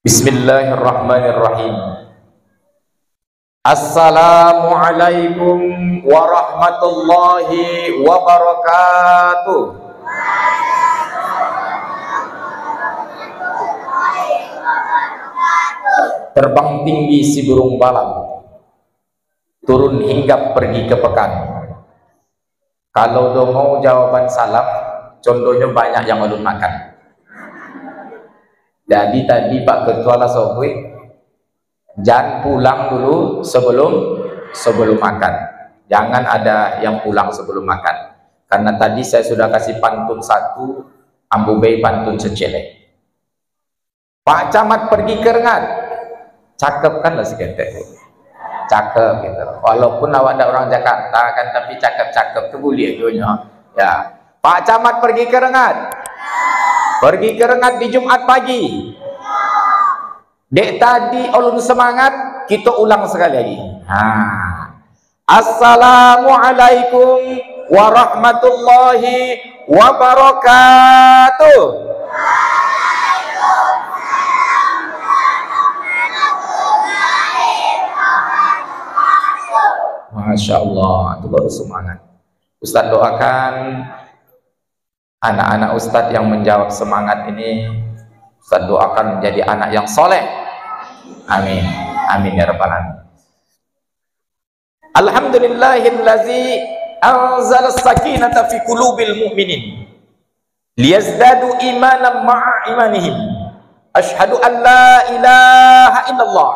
Bismillahirrahmanirrahim. Assalamualaikum warahmatullahi wabarakatuh. Terbang tinggi si burung balang, turun hinggap pergi ke pekan. Kalau do mau jawaban salam, contohnya banyak yang belum makan. Jadi tadi Pak Ketua lah sobui, jangan pulang dulu sebelum makan. Jangan ada yang pulang sebelum makan. Karena tadi saya sudah kasih pantun satu, ambu bei pantun secele. Pak Camat pergi ke Rengat, cakep kan lah seketek. Cakep gitu. Walaupun awak ada orang Jakarta kan, tapi cakep-cakep tu boleh dunia. Ya. Pak Camat pergi ke Rengat. Pergi ke Rengat di Jumat pagi. Dek tadi ulun semangat, kita ulang sekali lagi. Assalamualaikum warahmatullahi wabarakatuh. Masya Allah, itu baru semangat. Ustaz doakan anak-anak Ustadz yang menjawab semangat ini, Ustadz doakan menjadi anak yang soleh. Amin. Amin ya rabbal alamin. Alhamdulillahillazi anzala sakinata fi qulubil mu'minin liyazdadu imanan ma'a imanihim. Asyhadu an la ilaha illallah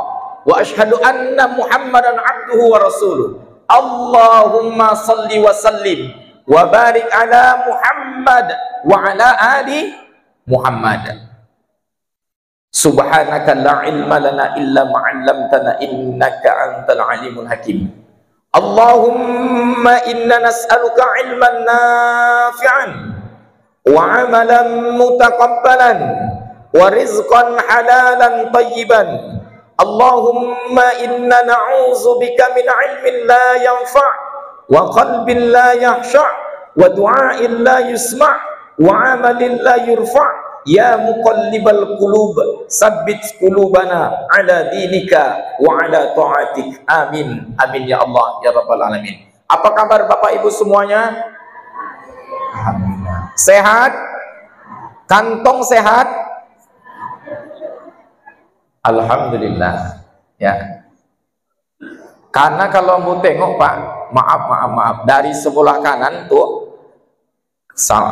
wa asyhadu anna Muhammadan abduhu wa rasuluh. Allahumma salli wa sallim wa barik ala Muhammad wa ala ali Muhammad. Subhanaka la ilma lana illa ma 'allamtana innaka antal alimul hakim. Allahumma inna nas'aluka ilman nafi'an wa 'amalan mutaqabbalan wa rizqan halalan tayyiban. Allahumma inna na'udzubika min 'ilmin la yanfa' wa qalbin la yahsha' wa du'a'in la yusma' wa 'amalin la yurfa'. Ya muqallibal qulub sabbit qulubana ala dinika wa ala ta'atik. Amin. Amin ya Allah ya rabbal alamin. Apa kabar Bapak Ibu semuanya? Alhamdulillah. Sehat? Kantong sehat? Alhamdulillah. Ya. Karena kalau mau tengok Pak, maaf dari sebelah kanan tuh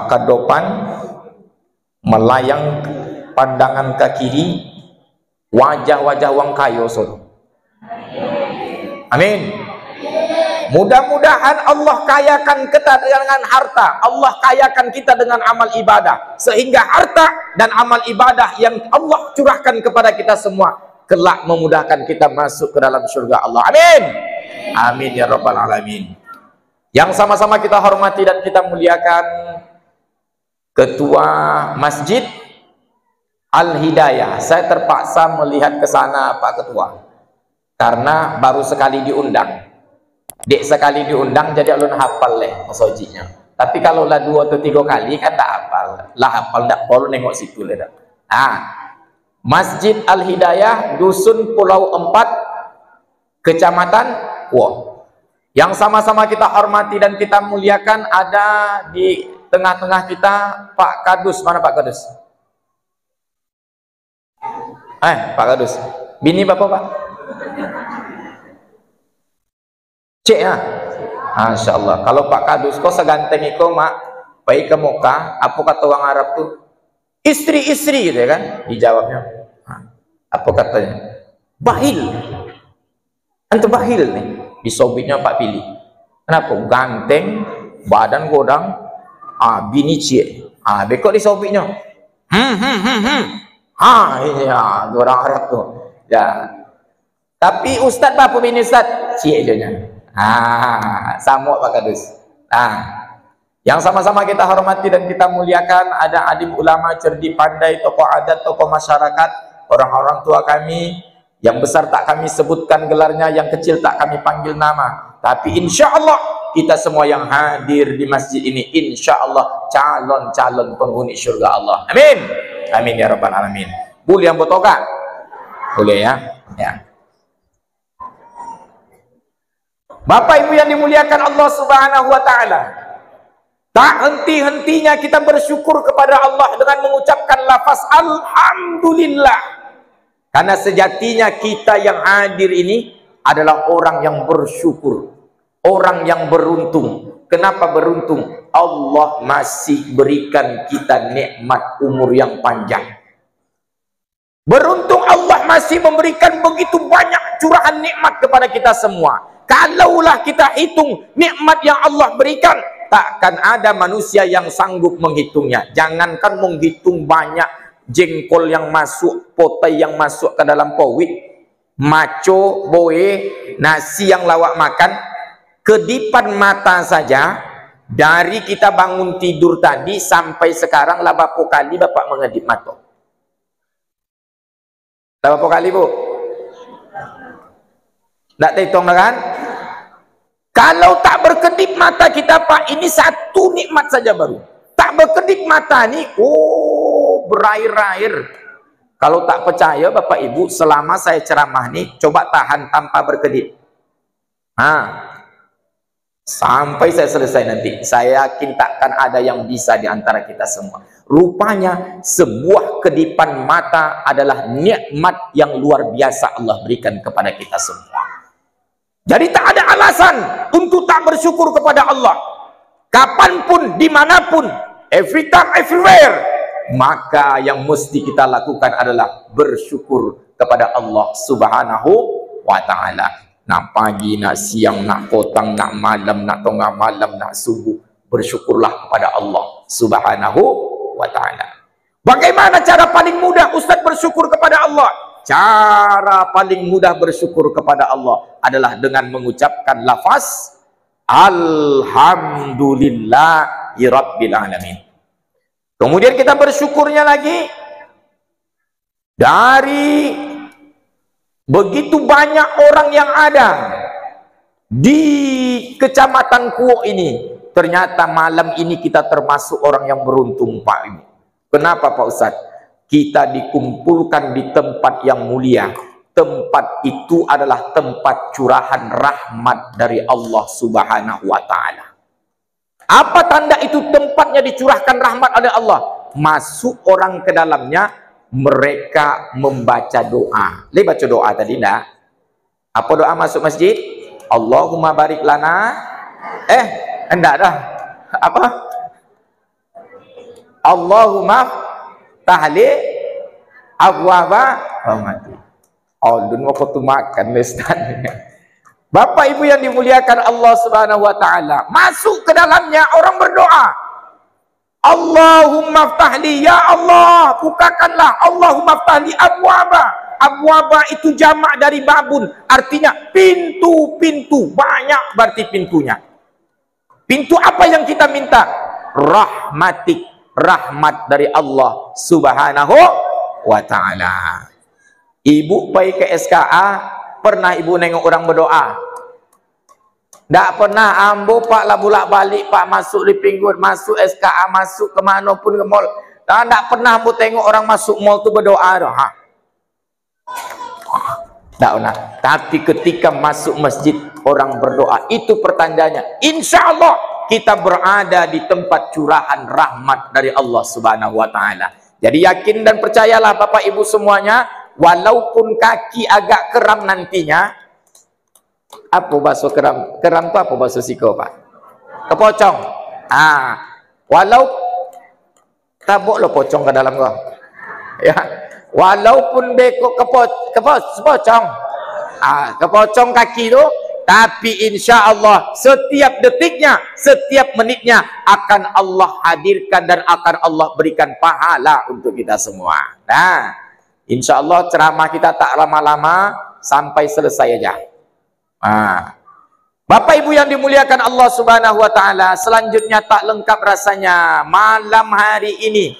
ke depan melayang pandangan ke kiri, wajah-wajah wang kayo so. Amin. Mudah-mudahan Allah kayakan kita dengan harta, Allah kayakan kita dengan amal ibadah, sehingga harta dan amal ibadah yang Allah curahkan kepada kita semua kelak memudahkan kita masuk ke dalam surga Allah. Amin. Amin ya rabbal alamin. Yang sama-sama kita hormati dan kita muliakan Ketua Masjid Al-Hidayah. Saya terpaksa melihat ke sana Pak Ketua, karena baru sekali diundang. Dek sekali diundang jadi alun hafal leh masojinya. Tapi kalau lah 2 atau 3 kali kan tak hafal. Lah hafal tak perlu nengok situ leh. Masjid Al-Hidayah, Dusun Pulau 4, Kecamatan Kuo. Yang sama-sama kita hormati dan kita muliakan, ada di tengah-tengah kita Pak Kadus. Mana Pak Kadus? Pak Kadus. Bini Bapak Pak? Cik ya? Masya Allah. Kalau Pak Kadus kok seganteng itu mak, baik ke muka, apa kata orang Arab tuh? Istri-istri gitu ya kan? Dijawabnya. Apa katanya? Bahil. Antum bahil nih. Disobitnya Pak Pilih. Kenapa? Ganteng, badan godang, bini cik. Bekok disobitnya. Iya, orang Arab tuh. Ya. Tapi Ustadz apa bini Ustadz? Cik aja. Sama Pak Kadus. Yang sama-sama kita hormati dan kita muliakan, ada alim ulama, cerdik pandai, tokoh adat, tokoh masyarakat, orang-orang tua kami, yang besar tak kami sebutkan gelarnya, yang kecil tak kami panggil nama. Tapi insya Allah kita semua yang hadir di masjid ini, insya Allah calon-calon penghuni surga Allah. Amin. Amin ya rabbal alamin. Bul yang botoka. Boleh ya? Ya. Bapak Ibu yang dimuliakan Allah Subhanahu wa taala, tak henti-hentinya kita bersyukur kepada Allah dengan mengucapkan lafaz alhamdulillah. Karena sejatinya kita yang hadir ini adalah orang yang bersyukur, orang yang beruntung. Kenapa beruntung? Allah masih berikan kita nikmat umur yang panjang. Beruntung Allah masih memberikan begitu banyak curahan nikmat kepada kita semua. Kalaulah kita hitung nikmat yang Allah berikan, takkan ada manusia yang sanggup menghitungnya. Jangankan menghitung banyak jengkol yang masuk, potai yang masuk ke dalam kowit, maco, boe, nasi yang lawak makan, kedipan mata saja, dari kita bangun tidur tadi sampai sekarang lah berapa kali Bapak mengedip mata? Berapa kali Bu? Tak hitung kan? Kalau tak berkedip mata kita Pak, ini satu nikmat saja baru. Tak berkedip mata ni, oh berair-air. Kalau tak percaya Bapak Ibu, selama saya ceramah ni, coba tahan tanpa berkedip. Sampai saya selesai nanti. Saya yakin takkan ada yang bisa di antara kita semua. Rupanya sebuah kedipan mata adalah nikmat yang luar biasa Allah berikan kepada kita semua. Jadi tak ada alasan untuk tak bersyukur kepada Allah. Kapanpun, dimanapun, every time, everywhere. Maka yang mesti kita lakukan adalah bersyukur kepada Allah Subhanahu wa ta'ala. Nak pagi, nak siang, nak petang, nak malam, nak tengah malam, nak subuh, bersyukurlah kepada Allah Subhanahu wa ta'ala. Bagaimana cara paling mudah Ustaz bersyukur kepada Allah? Cara paling mudah bersyukur kepada Allah adalah dengan mengucapkan lafaz alhamdulillahi rabbil alamin. Kemudian kita bersyukurnya lagi dari begitu banyak orang yang ada di Kecamatan Kuok ini. Ternyata malam ini kita termasuk orang yang beruntung Pak Ibu. Kenapa Pak Ustaz? Kita dikumpulkan di tempat yang mulia. Tempat itu adalah tempat curahan rahmat dari Allah Subhanahu wa ta'ala. Apa tanda itu tempatnya dicurahkan rahmat oleh Allah? Masuk orang ke dalamnya, mereka membaca doa. Lihat baca doa tadi enggak? Apa doa masuk masjid? Allahumma barik lana. Enggak dah. Apa? Allahumma tahli abwaba rahmati. Dun waktu makan lestanya. Bapak Ibu yang dimuliakan Allah Subhanahu wa taala, masuk ke dalamnya orang berdoa. Allahumma ftahli, ya Allah, bukakanlah. Allahumma ftahli abwaba. Abwaba itu jamak dari babun, artinya pintu-pintu, banyak berarti pintunya. Pintu apa yang kita minta? Rahmatik, rahmat dari Allah Subhanahu wa ta'ala. Ibu pergi ke SKA, pernah ibu nengok orang berdoa? Tak pernah. Ambo Pak lah bolak-balik Pak, masuk di pinggir, masuk SKA, masuk ke mana pun ke mall. Tak pernah ambo tengok orang masuk mall tu berdoa dah. Tak pernah. Tapi ketika masuk masjid orang berdoa, itu pertandanya insya Allah kita berada di tempat curahan rahmat dari Allah Subhanahu wa ta'ala. Jadi yakin dan percayalah Bapak Ibu semuanya, walaupun kaki agak keram nantinya. Apa bahasa keram? Keram tu apa bahasa siko Pak? Kepocong. Walau tabuk lo pocong ke dalam kau. Ya. Walaupun bekok kepocong. Kepocong kaki tu, tapi insya Allah setiap detiknya, setiap menitnya akan Allah hadirkan dan akan Allah berikan pahala untuk kita semua. Nah, insya Allah ceramah kita tak lama-lama, sampai selesai aja. Bapak Ibu yang dimuliakan Allah Subhanahu wa ta'ala, selanjutnya tak lengkap rasanya malam hari ini,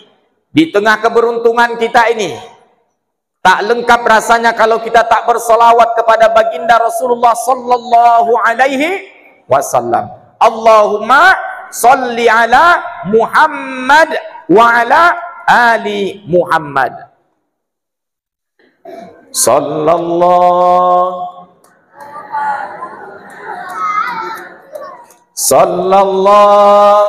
di tengah keberuntungan kita ini, tak lengkap rasanya kalau kita tak bersolawat kepada baginda Rasulullah sallallahu alaihi wasallam. Allahumma salli ala Muhammad wa ala ali Muhammad. Sallallahu Sallallahu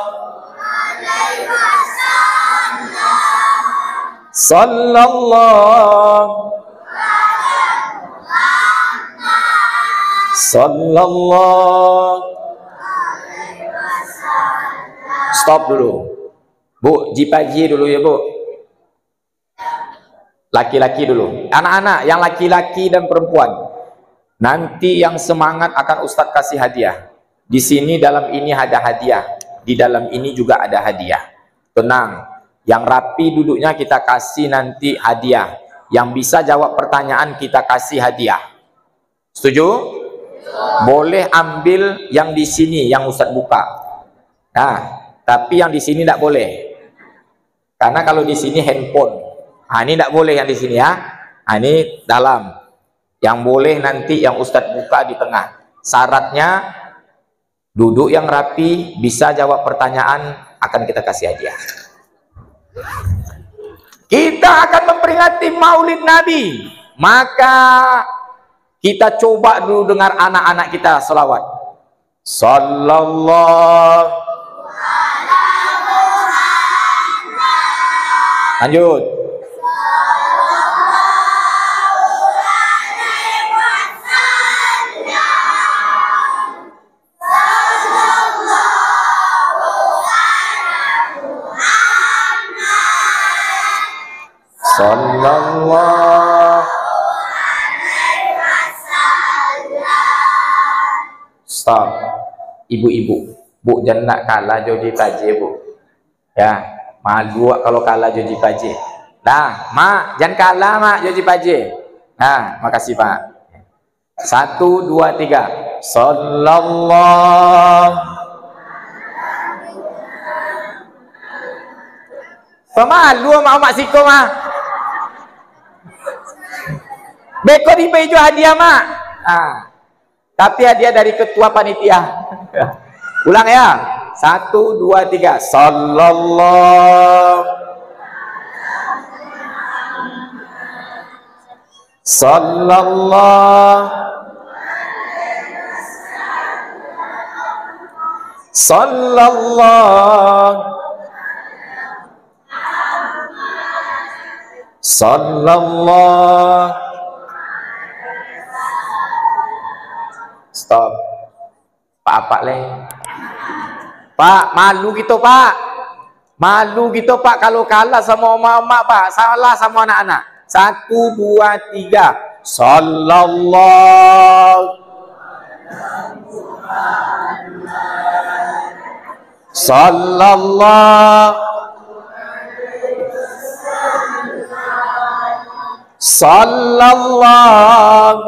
Stop dulu Bu, jipaji dulu ya Bu. Laki-laki dulu, anak-anak yang laki-laki dan perempuan, nanti yang semangat akan Ustadz kasih hadiah. Di sini dalam ini ada hadiah, di dalam ini juga ada hadiah. Tenang, yang rapi duduknya kita kasih nanti hadiah. Yang bisa jawab pertanyaan kita kasih hadiah. Setuju? Boleh ambil yang di sini yang Ustadz buka. Nah, tapi yang di sini tidak boleh. Karena kalau di sini handphone. Nah, ini tidak boleh yang di sini ya. Nah, ini dalam. Yang boleh nanti yang Ustadz buka di tengah. Syaratnya duduk yang rapi, bisa jawab pertanyaan, akan kita kasih hadiah. Kita akan memperingati Maulid Nabi. Maka kita coba dulu dengar anak-anak kita selawat. Sallallahu. Lanjut. Sallallahu. Stop. Ibu-ibu, Bu jangan nak kalah Jodi Paje Bu. Ya. Malu kalau kalah Joji Paje. Nah, Mak, jangan kalah Mak Joji Paje. Nah, makasih Pak. 1, 2, 3. Sallallahu. Pemalu Mak Siko Mak. Beko di baju hadiah Mak. Nah, tapi hadiah dari ketua panitia. Ulang ya. 1, 2, 3. Sallallahu. Sallallahu. Sallallahu. Sallallahu. Stop. Pak leh. Pak, malu gitu Pak. Malu gitu Pak kalau kalah sama mama Pak. Salah sama anak-anak. 1, 2, 3. Sallallahu. Sallallahu. Sallallahu.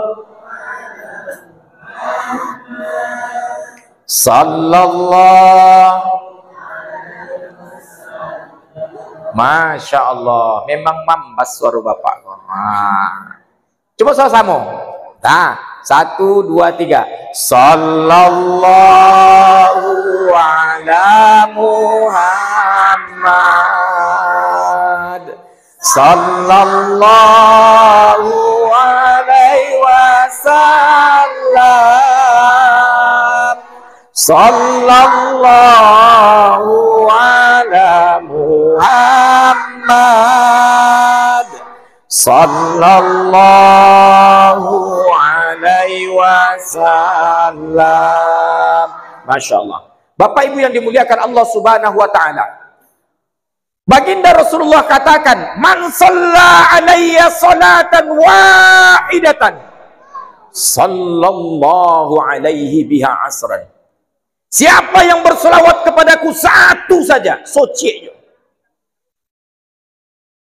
Sallallahu. Masya Allah, memang mambas suara bapak. Coba sama-sama. Nah, 1, 2, 3. Sallallahu ala Muhammad. Sallallahu alaihi wasallam. Sallallahu ala Muhammad. Sallallahu alaihi wasallam. Masya Allah. Bapak Ibu yang dimuliakan Allah Subhanahu wa ta'ala, Baginda Rasulullah katakan, man shalla alayya salatan wahidatan sallallahu alaihi biha asran. Siapa yang berselawat kepadaku satu saja, soci.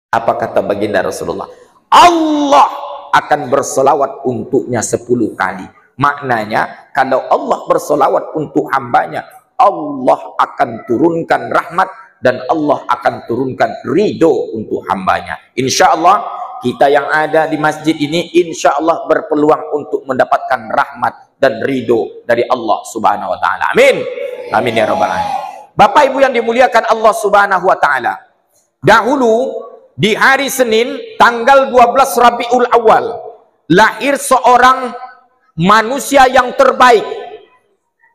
Apa kata Baginda Rasulullah? Allah akan berselawat untuknya 10 kali. Maknanya, kalau Allah berselawat untuk hambanya, Allah akan turunkan rahmat dan Allah akan turunkan ridho untuk hambanya. Insya Allah kita yang ada di masjid ini insya Allah berpeluang untuk mendapatkan rahmat dan ridho dari Allah Subhanahu wa ta'ala. Amin. Amin ya rabbal alamin. Bapak Ibu yang dimuliakan Allah Subhanahu wa ta'ala, dahulu di hari Senin tanggal 12 Rabiul Awal lahir seorang manusia yang terbaik.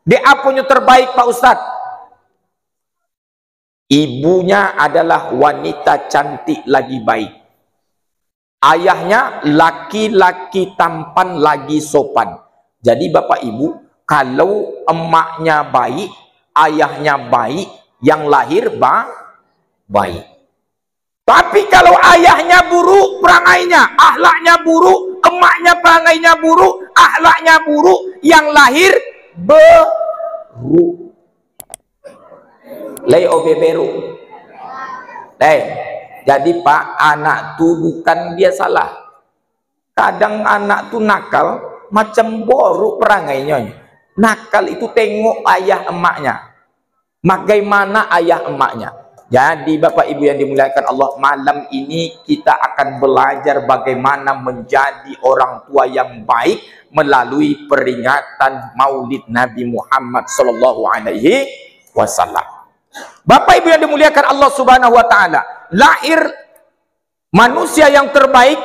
Dia apanya terbaik Pak Ustadz? Ibunya adalah wanita cantik lagi baik. Ayahnya laki-laki tampan lagi sopan. Jadi Bapak Ibu, kalau emaknya baik, ayahnya baik, yang lahir baik. Tapi kalau ayahnya buruk perangainya, akhlaknya buruk, emaknya perangainya buruk, akhlaknya buruk, yang lahir buruk. Lei obeberu. Jadi Pak, anak tu bukan dia salah. Kadang anak tu nakal, macam borok perangainya. Nakal itu tengok ayah emaknya. Bagaimana ayah emaknya. Jadi Bapak Ibu yang dimuliakan Allah, malam ini kita akan belajar bagaimana menjadi orang tua yang baik melalui peringatan Maulid Nabi Muhammad SAW. Bapak Ibu yang dimuliakan Allah Subhanahu wa taala, lahir manusia yang terbaik,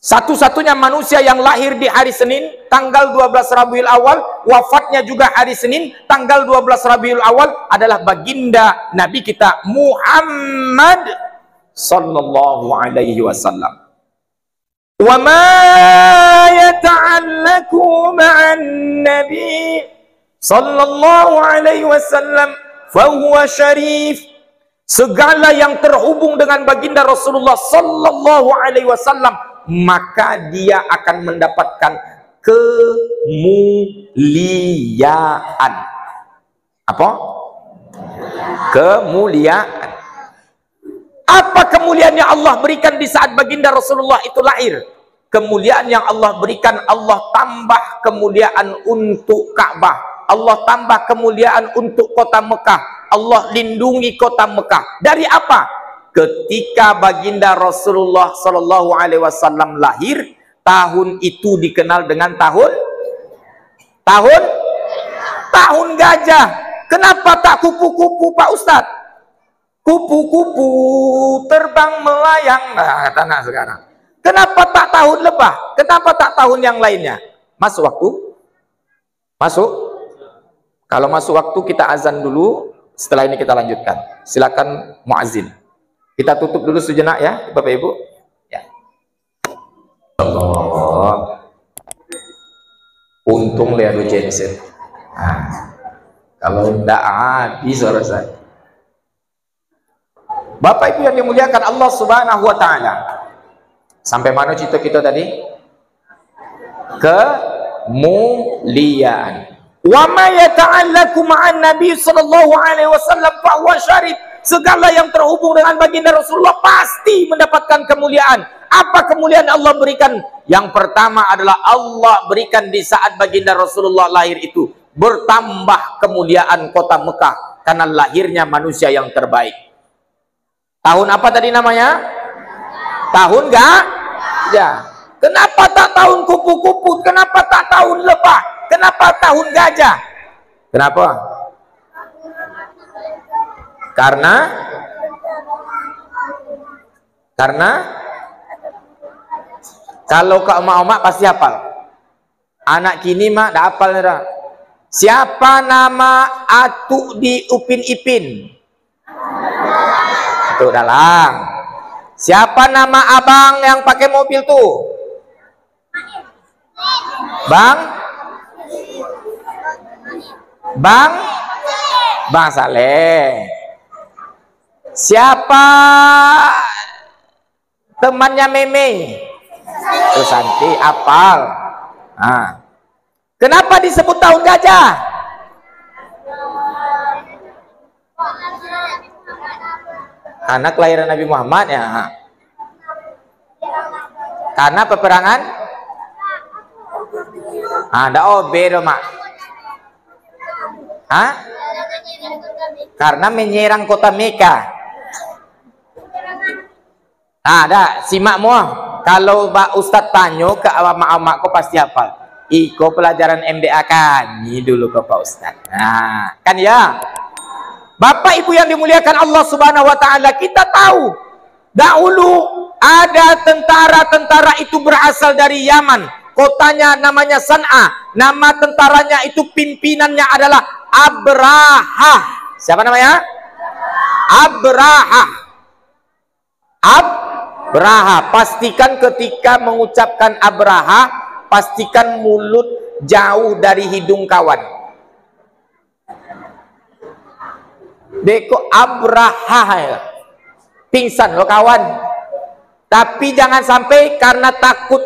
satu-satunya manusia yang lahir di hari Senin tanggal 12 Rabiul Awal, wafatnya juga hari Senin tanggal 12 Rabiul Awal, adalah baginda Nabi kita Muhammad sallallahu alaihi wasallam. Wa ma yata'allaqu ma'an nabi sallallahu alaihi wasallam fahuwa syarif. Segala yang terhubung dengan baginda Rasulullah sallallahu alaihi wasallam, maka dia akan mendapatkan kemuliaan. Apa? Kemuliaan. Apa kemuliaan yang Allah berikan di saat baginda Rasulullah itu lahir? Kemuliaan yang Allah berikan, Allah tambah kemuliaan untuk Ka'bah, Allah tambah kemuliaan untuk kota Mekah, Allah lindungi kota Mekah. Dari apa? Ketika baginda Rasulullah sallallahu alaihi wasallam lahir, tahun itu dikenal dengan tahun gajah. Kenapa tak kupu-kupu Pak Ustadz? Kupu-kupu terbang melayang. Nah, tanah sekarang. Kenapa tak tahun lebah? Kenapa tak tahun yang lainnya? Masuk waktu? Masuk? Kalau masuk waktu kita azan dulu, setelah ini kita lanjutkan. Silakan muazzin. Kita tutup dulu sejenak ya, Bapak Ibu. Ya. Allah. Untung lihat genset. Kalau tidak habis suara saya. Bapak Ibu yang dimuliakan Allah Subhanahu wa taala. Sampai mana cerita kita tadi? Kemuliaan. Wa ma yata'allaqu ma'an nabi sallallahu alaihi wasallam fa huwa syarif. Segala yang terhubung dengan baginda Rasulullah pasti mendapatkan kemuliaan. Apa kemuliaan Allah berikan? Yang pertama adalah Allah berikan di saat baginda Rasulullah lahir itu, bertambah kemuliaan kota Mekah karena lahirnya manusia yang terbaik. Tahun apa tadi namanya? Tahun gajah. Kenapa tak tahun kupu-kupu? Kenapa tak tahun lebah? Kenapa tahun gajah? Kenapa? Karena kalau ke emak-emak pasti hafal. Anak kini mak dah hafal dah. Siapa nama atuk di Upin Ipin? Itu dalam. Siapa nama abang yang pakai mobil tuh? Bang Saleh. Siapa temannya Meme? Terus Santi apal. Kenapa disebut tahun gajah? Karena kelahiran Nabi Muhammad ya. Karena peperangan. Ada beda mak. Karena menyerang kota Mekah. Ada simak semua. Kalau Pak Ustadz tanya ke amak-amak kau pasti hafal. Iko pelajaran MDA kan. Ini dulu ke Pak Ustadz. Kan ya. Bapak Ibu yang dimuliakan Allah Subhanahu wa taala, kita tahu dahulu ada tentara-tentara itu berasal dari Yaman. Kotanya namanya San'a. Nama tentaranya itu pimpinannya adalah Abraha. Siapa namanya? Abraha. Abraha. Pastikan ketika mengucapkan Abraha, pastikan mulut jauh dari hidung kawan. Beko Abraha ya. Pingsan lo kawan. Tapi jangan sampai karena takut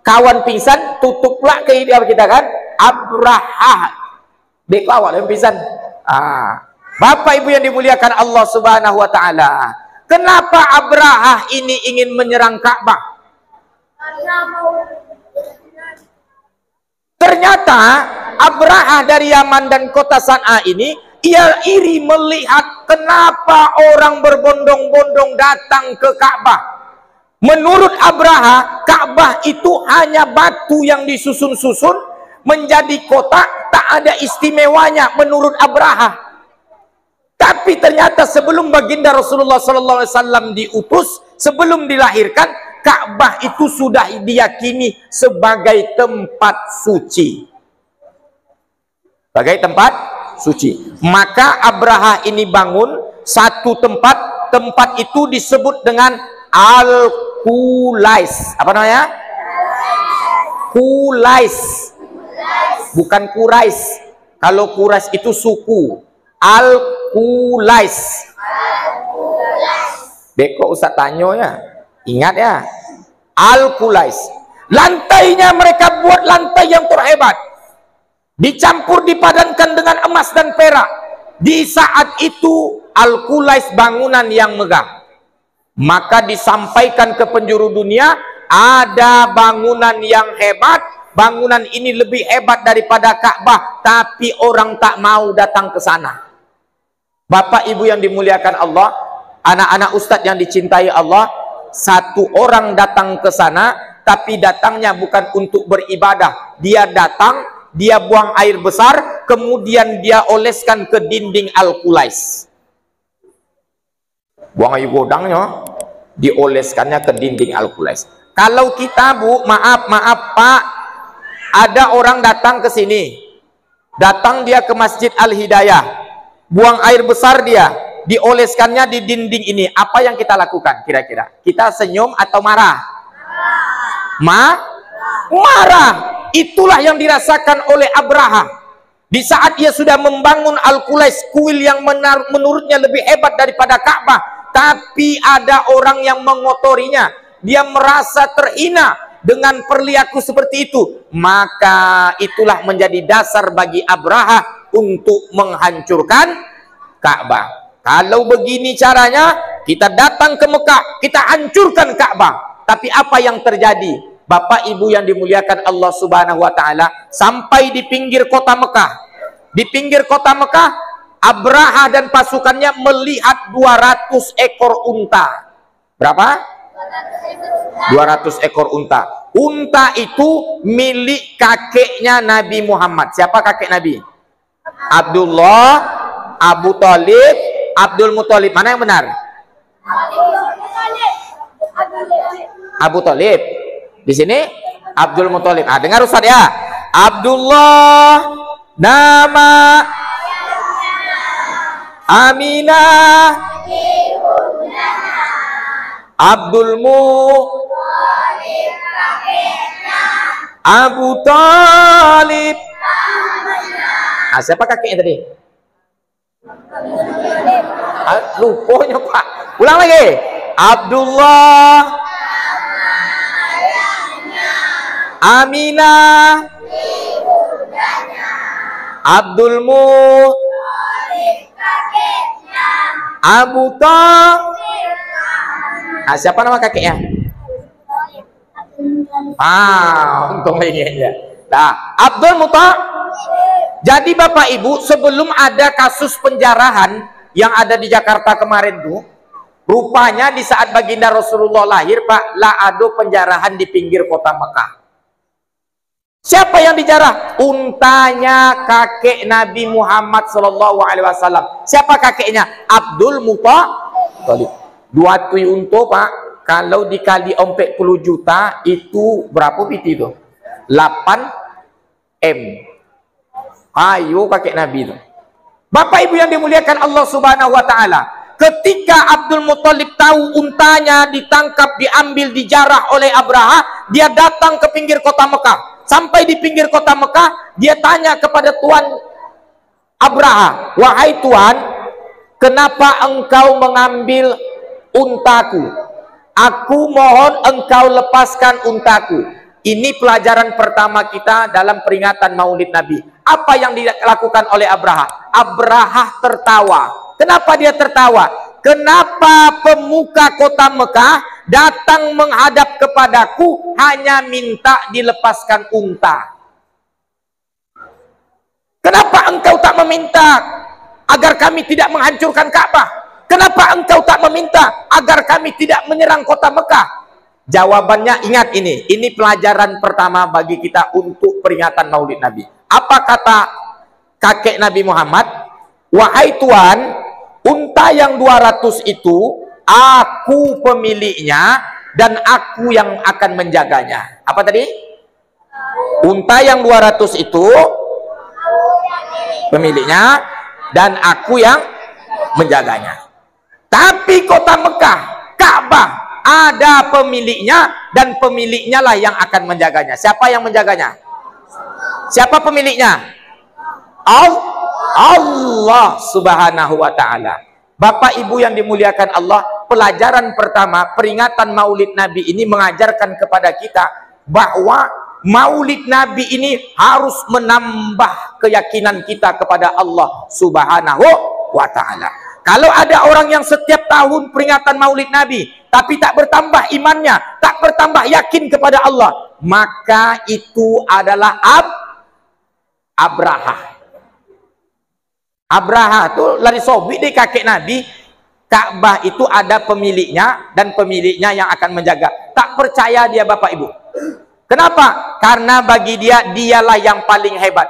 kawan pingsan, tutup pula ke hidung kita kan. Abraha. Beko awal yang pingsan. Bapak Ibu yang dimuliakan Allah Subhanahu wa taala. Kenapa Abraha ini ingin menyerang Ka'bah? Ternyata Abraha dari Yaman dan kota San'a ini, ia iri melihat kenapa orang berbondong-bondong datang ke Ka'bah. Menurut Abraha, Ka'bah itu hanya batu yang disusun-susun menjadi kotak, tak ada istimewanya menurut Abraha. Tapi ternyata sebelum baginda Rasulullah SAW diutus, sebelum dilahirkan, Ka'bah itu sudah diyakini sebagai tempat suci. Sebagai tempat suci. Maka Abraha ini bangun satu tempat, tempat itu disebut dengan Al-Qulais. Apa namanya? Qulais. Bukan Quraish. Kalau Quraish itu suku. Al-Qulais. Beko Ustaz tanya ya. Ingat ya. Al-Qulais. Lantainya mereka buat lantai yang terhebat. Dicampur dipadankan dengan emas dan perak. Di saat itu Al-Qulais bangunan yang megah. Maka disampaikan ke penjuru dunia, ada bangunan yang hebat. Bangunan ini lebih hebat daripada Ka'bah, tapi orang tak mau datang ke sana. Bapak Ibu yang dimuliakan Allah, anak-anak ustadz yang dicintai Allah, satu orang datang ke sana, tapi datangnya bukan untuk beribadah. Dia datang, dia buang air besar, kemudian dia oleskan ke dinding Al-Qulais. Buang air godangnya, dioleskannya ke dinding Al-Qulais. Kalau kita, Bu, maaf Pak, ada orang datang ke sini, datang dia ke Masjid Al-Hidayah, buang air besar dia, dioleskannya di dinding ini. Apa yang kita lakukan kira-kira? Kita senyum atau marah? Marah. Itulah yang dirasakan oleh Abraha. Di saat dia sudah membangun Al-Qulais, kuil yang menurutnya lebih hebat daripada Ka'bah, tapi ada orang yang mengotorinya. Dia merasa terhina dengan perilaku seperti itu. Maka itulah menjadi dasar bagi Abraha untuk menghancurkan Ka'bah. Kalau begini caranya, kita datang ke Mekah, kita hancurkan Ka'bah. Tapi apa yang terjadi? Bapak Ibu yang dimuliakan Allah Subhanahu wa taala, sampai di pinggir kota Mekah. Di pinggir kota Mekah, Abraha dan pasukannya melihat 200 ekor unta. Berapa? 200 ekor unta. Unta itu milik kakeknya Nabi Muhammad. Siapa kakek Nabi? Abdullah, Abu Talib, Abdul Muthalib. Mana yang benar? Abu Talib. Di sini Abdul Muthalib. Dengar Ustaz ya. Abdullah, nama Aminah, Abdul Muthalib, Abu Talib. Siapa kakeknya tadi? Lupanya Pak. Ulang lagi. Abdullah, Aminah, Abdul Muthalib, Abu Talib. Siapa nama kakeknya? Untung lagi ya. Abdul Muthalib. Jadi Bapak Ibu, sebelum ada kasus penjarahan yang ada di Jakarta kemarin tuh, rupanya di saat baginda Rasulullah lahir, Pak, ada penjarahan di pinggir kota Mekah. Siapa yang dijarah? Untanya kakek Nabi Muhammad SAW. Siapa kakeknya? Abdul Muthalib. 2 tui unta, Pak. kalau dikali 40 juta itu berapa biti itu? 8 M. Ayo kakek Nabi itu. Bapak Ibu yang dimuliakan Allah Subhanahu wa taala, ketika Abdul Muthalib tahu untanya ditangkap, diambil, dijarah oleh Abraha, dia datang ke pinggir kota Mekah. Sampai di pinggir kota Mekah, dia tanya kepada Tuan Abraha, "Wahai Tuan, kenapa engkau mengambil untaku? Aku mohon engkau lepaskan untaku." Ini pelajaran pertama kita dalam peringatan Maulid Nabi. Apa yang dilakukan oleh Abraha? Abraha tertawa. Kenapa dia tertawa? Kenapa pemuka kota Mekah datang menghadap kepadaku hanya minta dilepaskan unta? Kenapa engkau tak meminta agar kami tidak menghancurkan Ka'bah? Kenapa engkau tak meminta agar kami tidak menyerang kota Mekah? Jawabannya, ingat ini pelajaran pertama bagi kita untuk peringatan Maulid Nabi. Apa kata kakek Nabi Muhammad? "Wahai Tuan, unta yang 200 itu aku pemiliknya dan aku yang akan menjaganya." Apa tadi? Unta yang 200 itu pemiliknya dan aku yang menjaganya. Tapi kota Mekah, Ka'bah, ada pemiliknya dan pemiliknya lah yang akan menjaganya. Siapa yang menjaganya? Siapa pemiliknya? Allah Subhanahu wa taala. Bapak Ibu yang dimuliakan Allah, pelajaran pertama peringatan Maulid Nabi ini mengajarkan kepada kita bahwa Maulid Nabi ini harus menambah keyakinan kita kepada Allah Subhanahu wa taala. Kalau ada orang yang setiap tahun peringatan Maulid Nabi tapi tak bertambah imannya, tak bertambah yakin kepada Allah, maka itu adalah Abraha. Abraha itu lari sobik dari kakek Nabi. Ka'bah itu ada pemiliknya dan pemiliknya yang akan menjaga. Tak percaya dia, Bapak Ibu. Kenapa? Karena bagi dia, dialah yang paling hebat.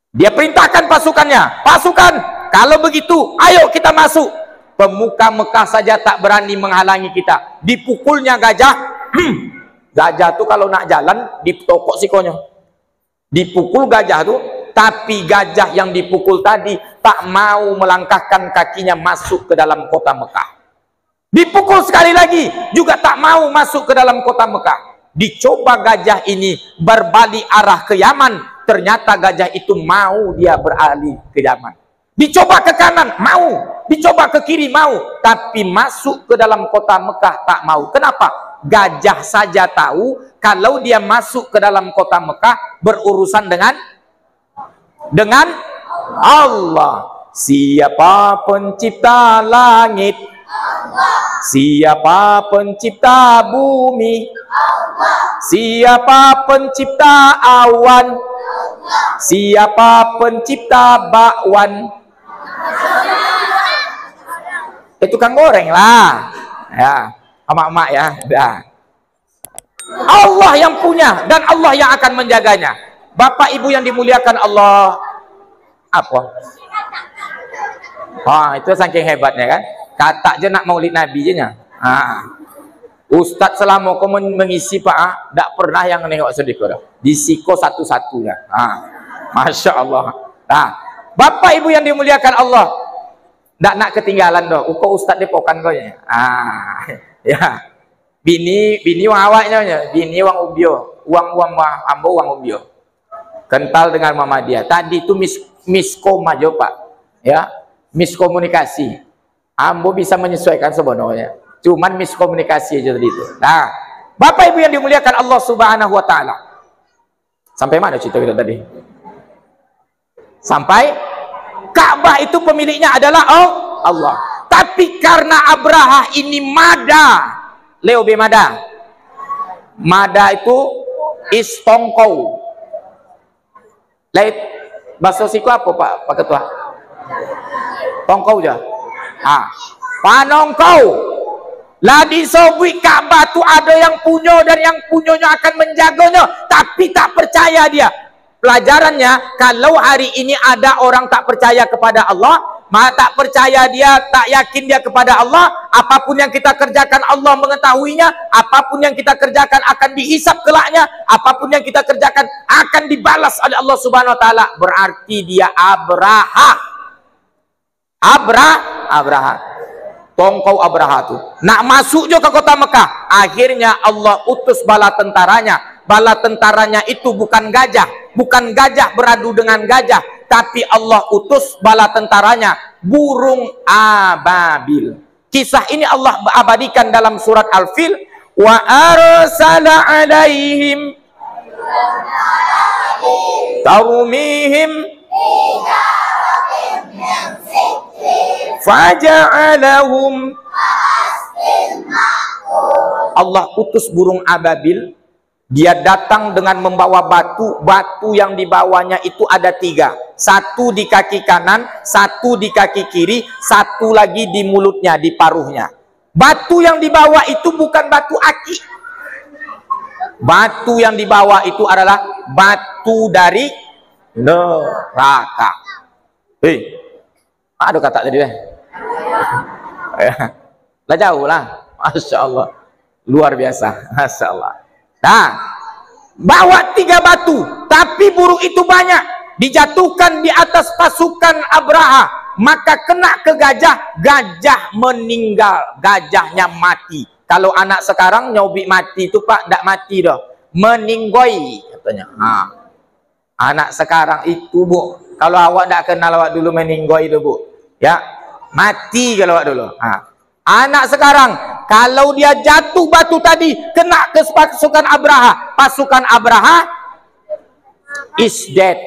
Dia perintahkan pasukannya, "Pasukan, kalau begitu ayo kita masuk." Pemuka Mekah saja tak berani menghalangi kita. Dipukulnya gajah. Gajah tuh kalau nak jalan ditokok sikonya. Dipukul gajah tuh, tapi gajah yang dipukul tadi tak mau melangkahkan kakinya masuk ke dalam kota Mekah. Dipukul sekali lagi juga tak mau masuk ke dalam kota Mekah. Dicoba gajah ini berbalik arah ke Yaman, ternyata gajah itu mau dia beralih ke Yaman. Dicoba ke kanan, mau. Dicoba ke kiri, mau. Tapi masuk ke dalam kota Mekah tak mau. Kenapa? Gajah saja tahu kalau dia masuk ke dalam kota Mekah berurusan dengan Allah. Siapa pencipta langit? Allah. Siapa pencipta bumi? Allah. Siapa pencipta awan? Allah. Siapa pencipta bakwan? Tukang goreng lah, ya, emak-emak ya, dah. Allah yang punya dan Allah yang akan menjaganya. Bapak Ibu yang dimuliakan Allah, apa? Itu saking hebatnya kan? Kata aja nak Maulid Nabi je nya. Ustadz selama kau mengisi Pak, tak pernah yang nengok sedekah dah. Disiko satu-satunya. Masya Allah. Nah, Bapak Ibu yang dimuliakan Allah, tak nak ketinggalan doh. Uko Ustadz depokan kau ya. Ya. Bini wang awaknya nya. Bini wang ubio. Uang ambo wang ubio. Kental dengan mama dia. Tadi itu miskom aja Pak. Ya. Miskomunikasi. Ambo bisa menyesuaikan sebenarnya. Cuman miskomunikasi aja tadi itu. Nah, Bapak Ibu yang dimuliakan Allah Subhanahu wa taala. Sampai mana cerita kita tadi? Sampai Ka'bah itu pemiliknya adalah Allah. Tapi karena Abraha ini mada, Leo be mada. Mada itu istongkau. Lain bahasa siku apa Pak Ketua? Tongkau aja. Panongkau. Lah di sobui Ka'bah tu ada yang punya dan yang punyanya akan menjaganya, tapi tak percaya dia. Pelajarannya, kalau hari ini ada orang tak percaya kepada Allah, tak percaya dia, tak yakin dia kepada Allah, apapun yang kita kerjakan Allah mengetahuinya, apapun yang kita kerjakan akan dihisap kelaknya, apapun yang kita kerjakan akan dibalas oleh Allah Subhanahu wa taala, berarti dia Abraha. Abraha. Tongkau Abraha tu nak masuk je ke kota Mekah. Akhirnya Allah utus bala tentaranya. Bala tentaranya itu bukan gajah, bukan gajah beradu dengan gajah, tapi Allah utus bala tentaranya burung ababil. Kisah ini Allah abadikan dalam surat Al-Fil. Wa arsala alaihim tarmihim faja'alahum. Allah utus burung ababil. Dia datang dengan membawa batu. Batu yang dibawanya itu ada 3. Satu di kaki kanan, satu di kaki kiri, satu lagi di mulutnya, di paruhnya. Batu yang dibawa itu bukan batu aki. Batu yang dibawa itu adalah batu dari neraka. Hei, ada kata tadi lah jauh lah. Masya Allah, luar biasa. Masya Allah. Nah, bawa 3 batu, tapi burung itu banyak, dijatuhkan di atas pasukan Abraha, maka kena ke gajah, gajah meninggal, gajahnya mati. Kalau anak sekarang nyobik mati itu Pak, tidak mati dah, meninggoy katanya. Anak sekarang itu Bu, kalau awak tidak kenal awak dulu meninggoy itu Bu, ya mati kalau awak dulu. Anak sekarang kalau dia jatuh batu tadi kena ke pasukan Abraha, pasukan Abraha is dead.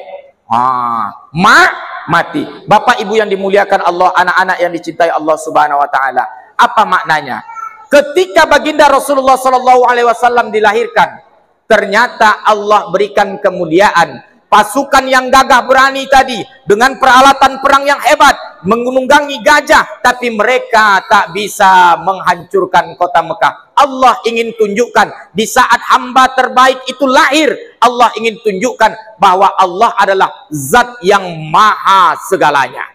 Mati. Bapak Ibu yang dimuliakan Allah, anak-anak yang dicintai Allah Subhanahu wa taala. Apa maknanya? Ketika baginda Rasulullah SAW dilahirkan, ternyata Allah berikan kemuliaan. Pasukan yang gagah berani tadi dengan peralatan perang yang hebat menunggangi gajah, tapi mereka tak bisa menghancurkan kota Mekah. Allah ingin tunjukkan di saat hamba terbaik itu lahir, Allah ingin tunjukkan bahwa Allah adalah zat yang maha segalanya.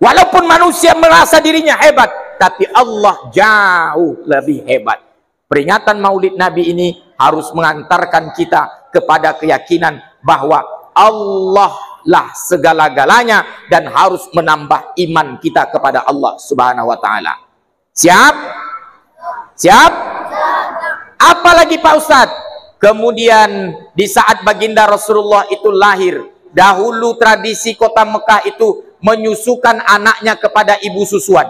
Walaupun manusia merasa dirinya hebat, tapi Allah jauh lebih hebat. Peringatan Maulid Nabi ini harus mengantarkan kita kepada keyakinan bahwa Allah lah segala-galanya dan harus menambah iman kita kepada Allah Subhanahu wa taala. Siap? Siap? Apalagi Pak Ustadz? Kemudian di saat baginda Rasulullah itu lahir, dahulu tradisi kota Mekah itu menyusukan anaknya kepada ibu susuan.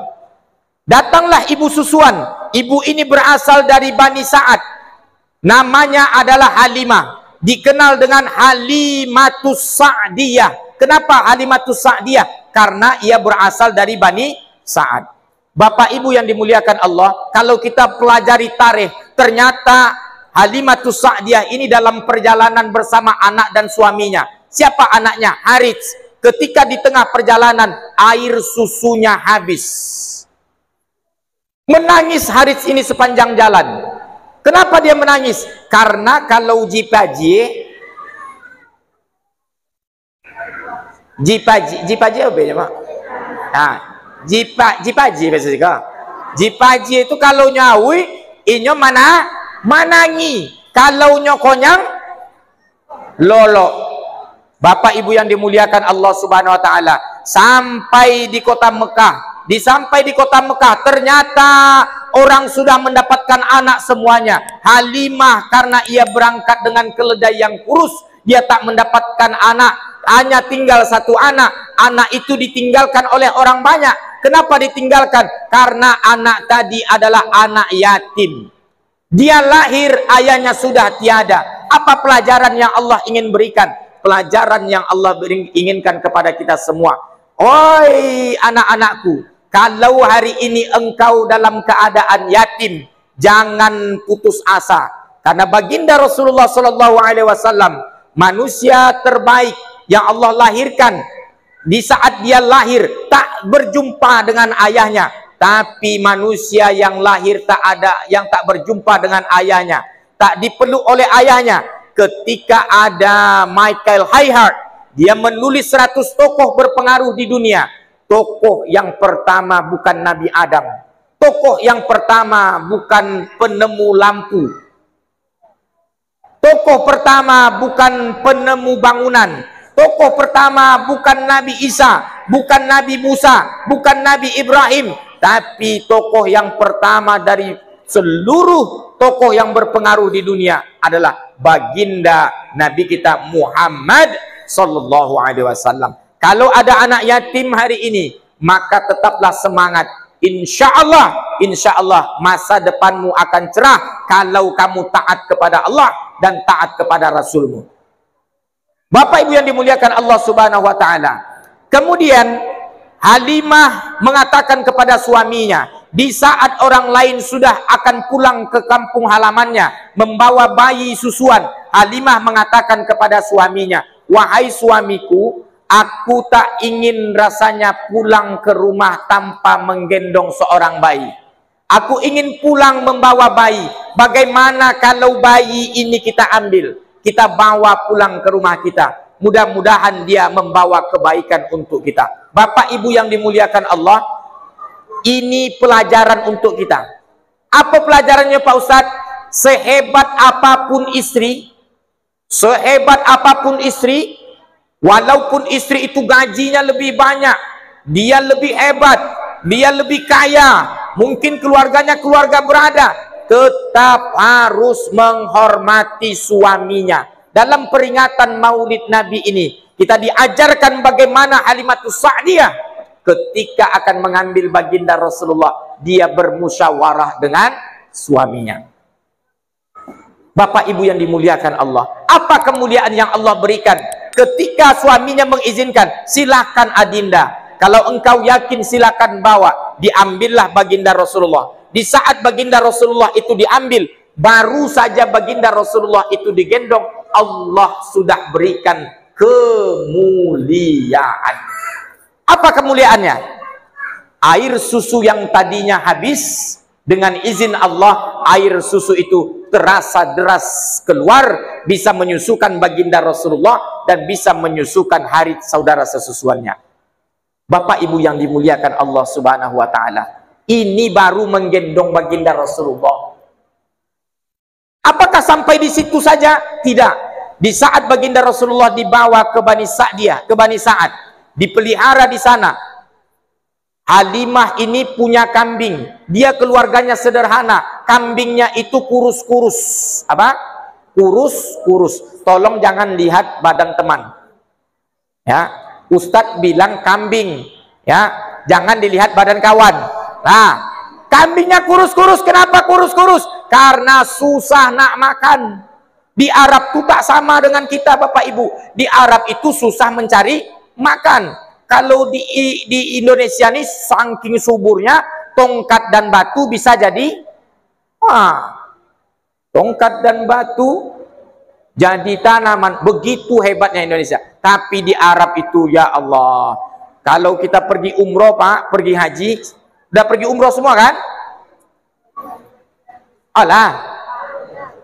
Datanglah ibu susuan. Ibu ini berasal dari Bani Sa'ad. Namanya adalah Halimah. Dikenal dengan Halimatus Sa'diyah. Kenapa Halimatus Sa'diyah? Karena ia berasal dari Bani Sa'ad. Bapak Ibu yang dimuliakan Allah, kalau kita pelajari tarikh, ternyata Halimatus Sa'diyah ini dalam perjalanan bersama anak dan suaminya. Siapa anaknya? Harits. Ketika di tengah perjalanan, air susunya habis. Menangis Harits ini sepanjang jalan. Kenapa dia menangis? Karena kalau jipaji apa ya Pak? Jipaji biasa. Jipaji itu kalau nyawi inyo manangi, kalau nyokonyang lolo. Bapak Ibu yang dimuliakan Allah Subhanahu wa taala, sampai di kota Mekah. Sampai di kota Mekah, ternyata orang sudah mendapatkan anak semuanya. Halimah karena ia berangkat dengan keledai yang kurus, dia tak mendapatkan anak, hanya tinggal 1 anak. Anak itu ditinggalkan oleh orang banyak. Kenapa ditinggalkan? Karena anak tadi adalah anak yatim. Dia lahir, ayahnya sudah tiada. Apa pelajaran yang Allah ingin berikan? Pelajaran yang Allah inginkan kepada kita semua. Oi anak-anakku, kalau hari ini engkau dalam keadaan yatim, jangan putus asa. Karena baginda Rasulullah SAW, manusia terbaik yang Allah lahirkan, di saat dia lahir tak berjumpa dengan ayahnya, tapi manusia yang lahir yang tak berjumpa dengan ayahnya, tak dipeluk oleh ayahnya. Ketika ada Michael Hayhart, dia menulis 100 tokoh berpengaruh di dunia. tokoh yang pertama bukan Nabi Adam. Tokoh yang pertama bukan penemu lampu. Tokoh pertama bukan penemu bangunan. Tokoh pertama bukan Nabi Isa, bukan Nabi Musa, bukan Nabi Ibrahim. Tapi tokoh yang pertama dari seluruh tokoh yang berpengaruh di dunia adalah baginda Nabi kita Muhammad sallallahu alaihi wasallam. Kalau ada anak yatim hari ini, maka tetaplah semangat. Insya Allah masa depanmu akan cerah kalau kamu taat kepada Allah dan taat kepada Rasulmu. Bapak Ibu yang dimuliakan Allah Subhanahu wa taala. Kemudian Halimah mengatakan kepada suaminya, di saat orang lain sudah akan pulang ke kampung halamannya membawa bayi susuan, Halimah mengatakan kepada suaminya, wahai suamiku, aku tak ingin rasanya pulang ke rumah tanpa menggendong seorang bayi. Aku ingin pulang membawa bayi. Bagaimana kalau bayi ini kita ambil, kita bawa pulang ke rumah kita? Mudah-mudahan dia membawa kebaikan untuk kita. Bapak Ibu yang dimuliakan Allah, ini pelajaran untuk kita. Apa pelajarannya Pak Ustadz? Sehebat apapun istri, walaupun istri itu gajinya lebih banyak, dia lebih hebat, dia lebih kaya, mungkin keluarganya keluarga berada, tetap harus menghormati suaminya. Dalam peringatan Maulid Nabi ini, kita diajarkan bagaimana Halimatus Sa'diyah ketika akan mengambil baginda Rasulullah, dia bermusyawarah dengan suaminya. Bapak Ibu yang dimuliakan Allah, apa kemuliaan yang Allah berikan ketika suaminya mengizinkan? Silakan adinda, kalau engkau yakin silakan bawa. Diambillah baginda Rasulullah. Di saat baginda Rasulullah itu diambil, baru saja baginda Rasulullah itu digendong, Allah sudah berikan kemuliaan. Apa kemuliaannya? Air susu yang tadinya habis, dengan izin Allah air susu itu terasa deras keluar, bisa menyusukan baginda Rasulullah dan bisa menyusukan hari saudara sesusuannya. Bapak Ibu yang dimuliakan Allah Subhanahu wa taala, ini baru menggendong baginda Rasulullah. Apakah sampai di situ saja? Tidak. Di saat baginda Rasulullah dibawa ke Bani Sa'diyah, ke Bani Sa'ad, dipelihara di sana. Halimah ini punya kambing. Dia keluarganya sederhana. Kambingnya itu kurus-kurus. Apa? Kurus-kurus. Tolong jangan lihat badan teman. Ya, Ustadz bilang kambing. Ya, jangan dilihat badan kawan. Nah, kambingnya kurus-kurus. Kenapa kurus-kurus? Karena susah nak makan. Di Arab itu tak sama dengan kita Bapak Ibu. Di Arab itu susah mencari makan. Kalau di Indonesia ini saking suburnya, tongkat dan batu bisa jadi tongkat dan batu jadi tanaman. Begitu hebatnya Indonesia. Tapi di Arab itu ya Allah, kalau kita pergi umroh Pak, pergi haji, udah pergi umroh semua kan? Alah,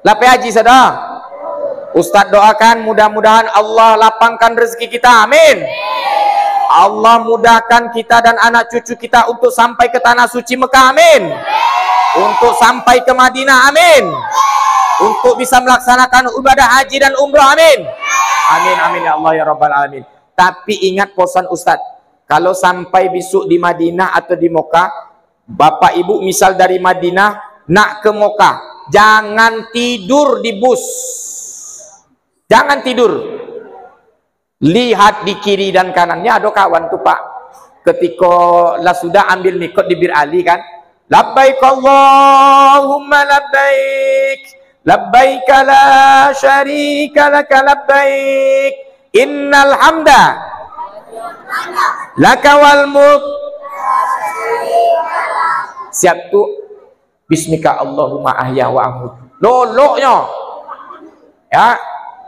lape haji saudara. Ustadz doakan mudah-mudahan Allah lapangkan rezeki kita, amin. Allah mudahkan kita dan anak cucu kita untuk sampai ke tanah suci Mekah, amin. Untuk sampai ke Madinah, amin. Untuk bisa melaksanakan ibadah haji dan umrah, amin. Amin, amin ya Allah ya Rabbal Alamin. Tapi ingat pesan Ustadz, kalau sampai besok di Madinah atau di Mekah, Bapak Ibu misal dari Madinah nak ke Mekah, jangan tidur di bus. Jangan tidur. Lihat di kiri dan kanannya. Ada kawan tuh Pak, ketika lah sudah ambil mikot di Bir Ali kan, labbaik Allahumma labbaik, labbaik la syarika laka labbaik, innal hamda laka wal mulk. Siap tuh, bismika Allahumma ahya wa amut. Loloknya ya.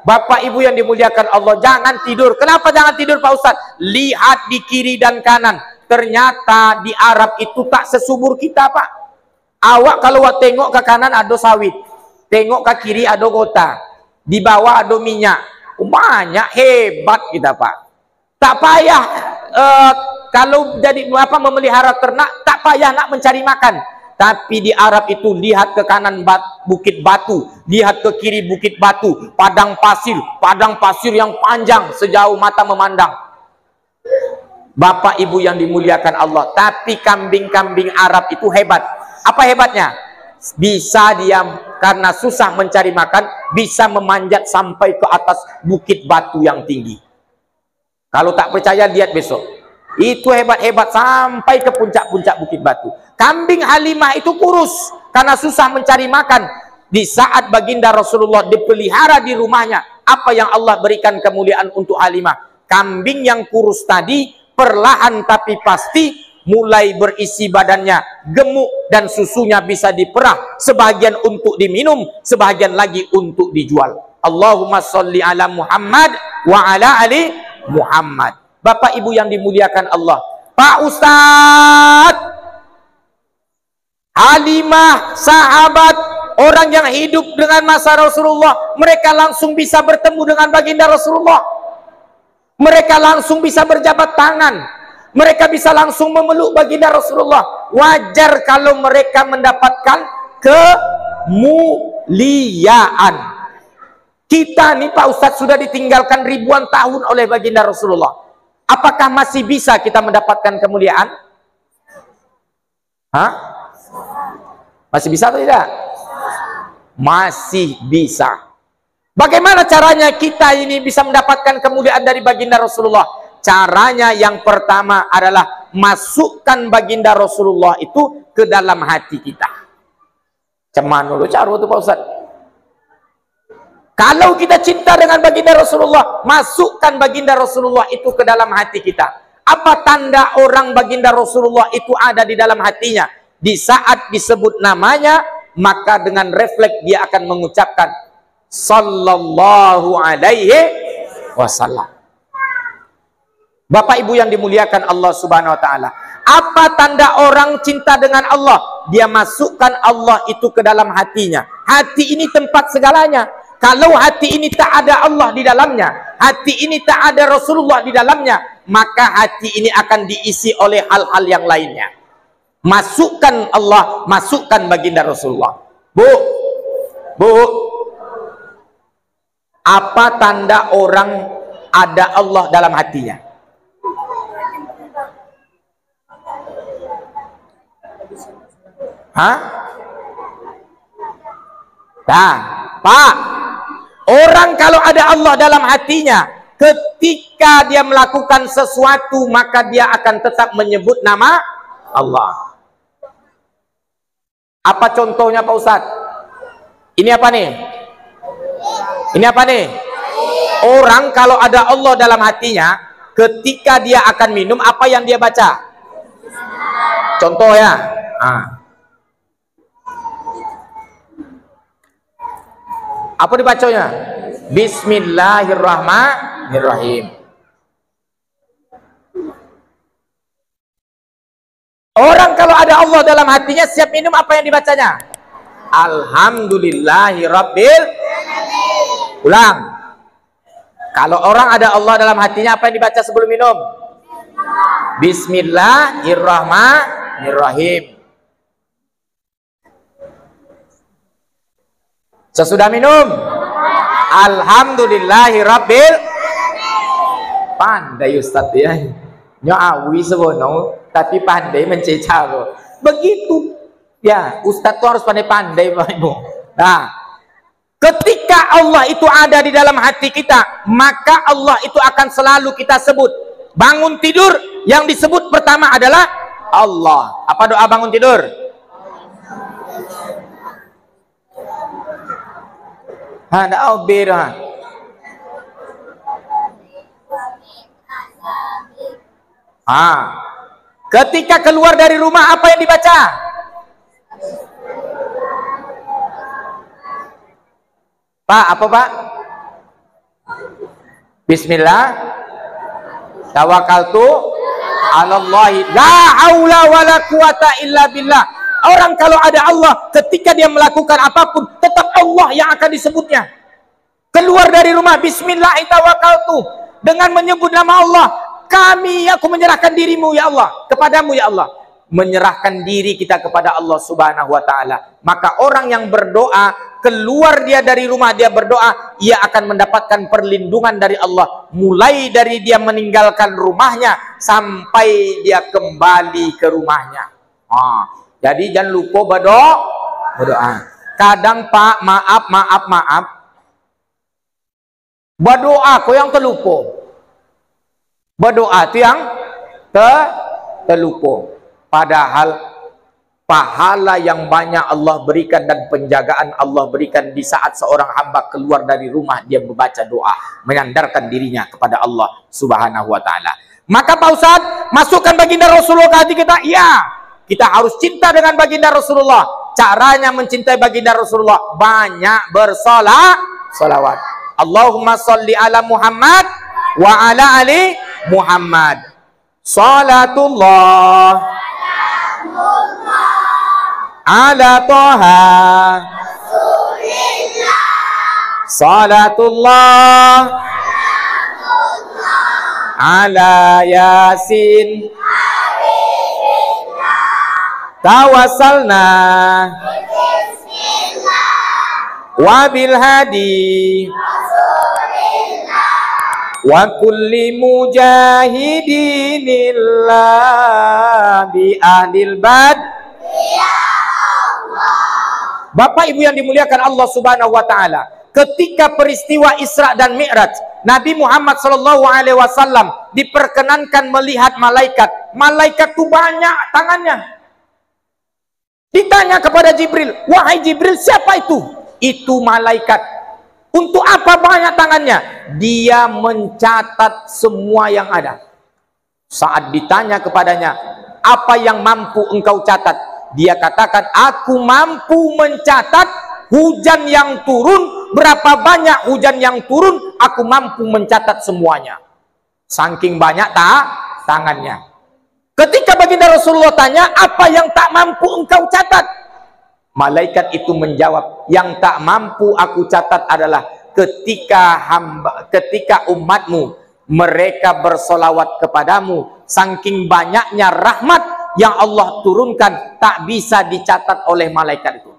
Bapak Ibu yang dimuliakan Allah, jangan tidur. Kenapa jangan tidur Pak Ustadz? Lihat di kiri dan kanan. Ternyata di Arab itu tak sesubur kita Pak. Awak kalau tengok ke kanan ada sawit, tengok ke kiri ada kota, di bawah ada minyak. Banyak, hebat kita Pak. Tak payah kalau jadi memelihara ternak, tak payah nak mencari makan. Tapi di Arab itu, lihat ke kanan bukit batu, lihat ke kiri bukit batu, padang pasir yang panjang sejauh mata memandang. Bapak Ibu yang dimuliakan Allah, tapi kambing-kambing Arab itu hebat. Apa hebatnya? Bisa diam karena susah mencari makan, bisa memanjat sampai ke atas bukit batu yang tinggi. Kalau tak percaya, lihat besok. Itu hebat-hebat sampai ke puncak-puncak bukit batu. Kambing Halimah itu kurus karena susah mencari makan. Di saat baginda Rasulullah dipelihara di rumahnya, apa yang Allah berikan kemuliaan untuk Halimah? Kambing yang kurus tadi perlahan tapi pasti mulai berisi badannya gemuk dan susunya bisa diperah, sebagian untuk diminum, sebagian lagi untuk dijual. Allahumma sholli ala Muhammad wa ala ali Muhammad. Bapak Ibu yang dimuliakan Allah, Pak Ustadz, Halimah, sahabat, orang yang hidup dengan masa Rasulullah, mereka langsung bisa bertemu dengan baginda Rasulullah. Mereka langsung bisa berjabat tangan. Mereka bisa langsung memeluk baginda Rasulullah. Wajar kalau mereka mendapatkan kemuliaan. Kita nih Pak Ustadz sudah ditinggalkan ribuan tahun oleh baginda Rasulullah. Apakah masih bisa kita mendapatkan kemuliaan? Hah? Masih bisa atau tidak? Masih bisa. Bagaimana caranya kita ini bisa mendapatkan kemuliaan dari baginda Rasulullah? Caranya yang pertama adalah masukkan baginda Rasulullah itu ke dalam hati kita. Cuman dulu cara itu Pak Ustaz. Kalau kita cinta dengan baginda Rasulullah, masukkan baginda Rasulullah itu ke dalam hati kita. Apa tanda orang baginda Rasulullah itu ada di dalam hatinya? Di saat disebut namanya, maka dengan refleks dia akan mengucapkan sallallahu alaihi wasallam. Bapak Ibu yang dimuliakan Allah Subhanahu wa taala, apa tanda orang cinta dengan Allah? Dia masukkan Allah itu ke dalam hatinya. Hati ini tempat segalanya. Kalau hati ini tak ada Allah di dalamnya, hati ini tak ada Rasulullah di dalamnya, maka hati ini akan diisi oleh hal-hal yang lainnya. Masukkan Allah, masukkan baginda Rasulullah. Bu, apa tanda orang ada Allah dalam hatinya? Hah? Nah, Pak, orang kalau ada Allah dalam hatinya, ketika dia melakukan sesuatu, maka dia akan tetap menyebut nama Allah. Apa contohnya Pak Ustadz? Ini apa nih? Ini apa nih? Orang kalau ada Allah dalam hatinya, ketika dia akan minum, apa yang dia baca? Contoh ya. Apa dibacanya? Bismillahirrahmanirrahim. Orang kalau ada Allah dalam hatinya, siap minum, apa yang dibacanya? Alhamdulillahirabbil alamin. Ulang. Kalau orang ada Allah dalam hatinya, apa yang dibaca sebelum minum? Bismillahirrahmanirrahim. Sesudah minum, alhamdulillahirabbil alamin. Pandai Ustaz ya. Nyawi sebono, tapi pandai menceca. Begitu. Ya, Ustaz tuh harus pandai-pandai Bapak Ibu. Nah, ketika Allah itu ada di dalam hati kita, maka Allah itu akan selalu kita sebut. Bangun tidur, yang disebut pertama adalah Allah. Apa doa bangun tidur? Ada albira. Ketika keluar dari rumah, apa yang dibaca? Pak, apa Pak? Bismillah, tawakkaltu alallahi, la haula wala quwata illa billah. Orang kalau ada Allah, ketika dia melakukan apapun, tetap Allah yang akan disebutnya. Keluar dari rumah, bismillah tawakkaltu, dengan menyebut nama Allah. aku menyerahkan dirimu ya Allah, kepadamu ya Allah. Menyerahkan diri kita kepada Allah Subhanahu wa ta'ala. Maka orang yang berdoa, keluar dia dari rumah, dia berdoa, ia akan mendapatkan perlindungan dari Allah, mulai dari dia meninggalkan rumahnya sampai dia kembali ke rumahnya. Jadi jangan lupa berdoa. Kadang Pak, maaf, berdoa kau yang terlupa. Berdoa itu yang terlupa. Padahal pahala yang banyak Allah berikan dan penjagaan Allah berikan di saat seorang hamba keluar dari rumah, dia membaca doa, menyandarkan dirinya kepada Allah Subhanahu wa ta'ala. Maka Pak Ustadz, masukkan baginda Rasulullah ke hati kita. Ya, kita harus cinta dengan baginda Rasulullah. Caranya mencintai baginda Rasulullah, banyak bersolawat. Allahumma sholli ala Muhammad wa ala ali Muhammad. Salatullah ala Toha salatullah ala Yasin tawassalna wabil hadi wa kulli mujahidinillah bi ahlil bad. Bapak Ibu yang dimuliakan Allah Subhanahu wa taala, ketika peristiwa Isra dan Mi'raj, Nabi Muhammad SAW diperkenankan melihat malaikat. Malaikat itu banyak tangannya. Ditanya kepada Jibril, "Wahai Jibril, siapa itu?" Itu malaikat. Untuk apa banyak tangannya? Dia mencatat semua yang ada. Saat ditanya kepadanya, "Apa yang mampu engkau catat?" Dia katakan, "Aku mampu mencatat hujan yang turun, berapa banyak hujan yang turun, aku mampu mencatat semuanya." Saking banyak tangannya. Ketika baginda Rasulullah tanya, "Apa yang tak mampu engkau catat?" Malaikat itu menjawab, "Yang tak mampu aku catat adalah ketika umatmu mereka bersolawat kepadamu, saking banyaknya rahmat yang Allah turunkan tak bisa dicatat oleh malaikat itu."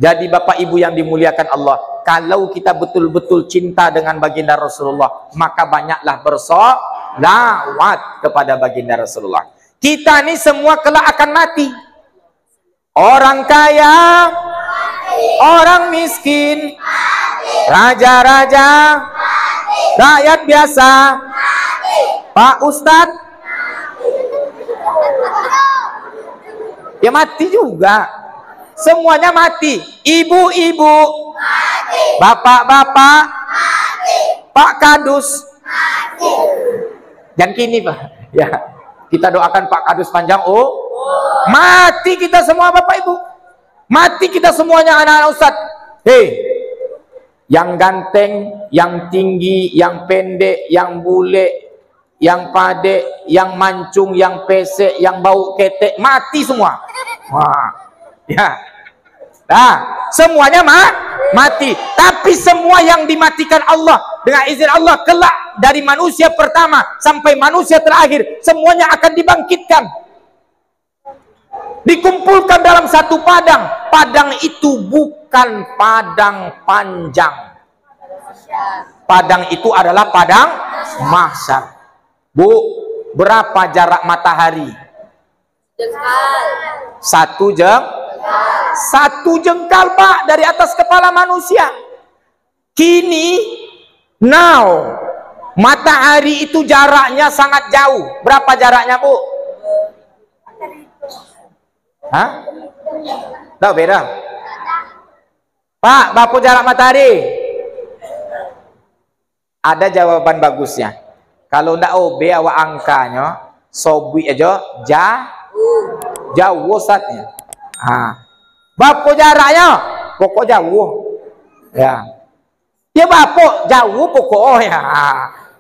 Jadi Bapak Ibu yang dimuliakan Allah, kalau kita betul-betul cinta dengan baginda Rasulullah, maka banyaklah bersolawat kepada baginda Rasulullah. Kita ini semua kelak akan mati. Orang kaya, orang miskin, raja-raja, rakyat biasa, Pak Ustadz, ya mati juga. Semuanya mati. Ibu-ibu mati. Bapak-bapak mati. Pak Kadus mati. Dan kini Pak, ya, kita doakan Pak Kadus panjang mati kita semua Bapak Ibu. Mati kita semuanya anak-anak Ustadz. Hei, yang ganteng, yang tinggi, yang pendek, yang bule, yang pade, yang mancung, yang pesek, yang bau ketek, mati semua. Wah, ya. Nah, semuanya mati. Tapi semua yang dimatikan Allah dengan izin Allah kelak dari manusia pertama sampai manusia terakhir, semuanya akan dibangkitkan. Dikumpulkan dalam satu padang. Padang itu bukan padang panjang. Padang itu adalah padang mahsyar. Bu, berapa jarak matahari? Satu jengkal Pak dari atas kepala manusia. Kini, matahari itu jaraknya sangat jauh. Berapa jaraknya Bu? Hah? Tahu beda? Pak, berapa jarak matahari? Ada jawaban bagusnya. Kalau ndak be awak angkanya, sobi aja jauh saatnya. Berapa jaraknya? Pokok jauh. Ya. Ya bapak jauh pokoknya.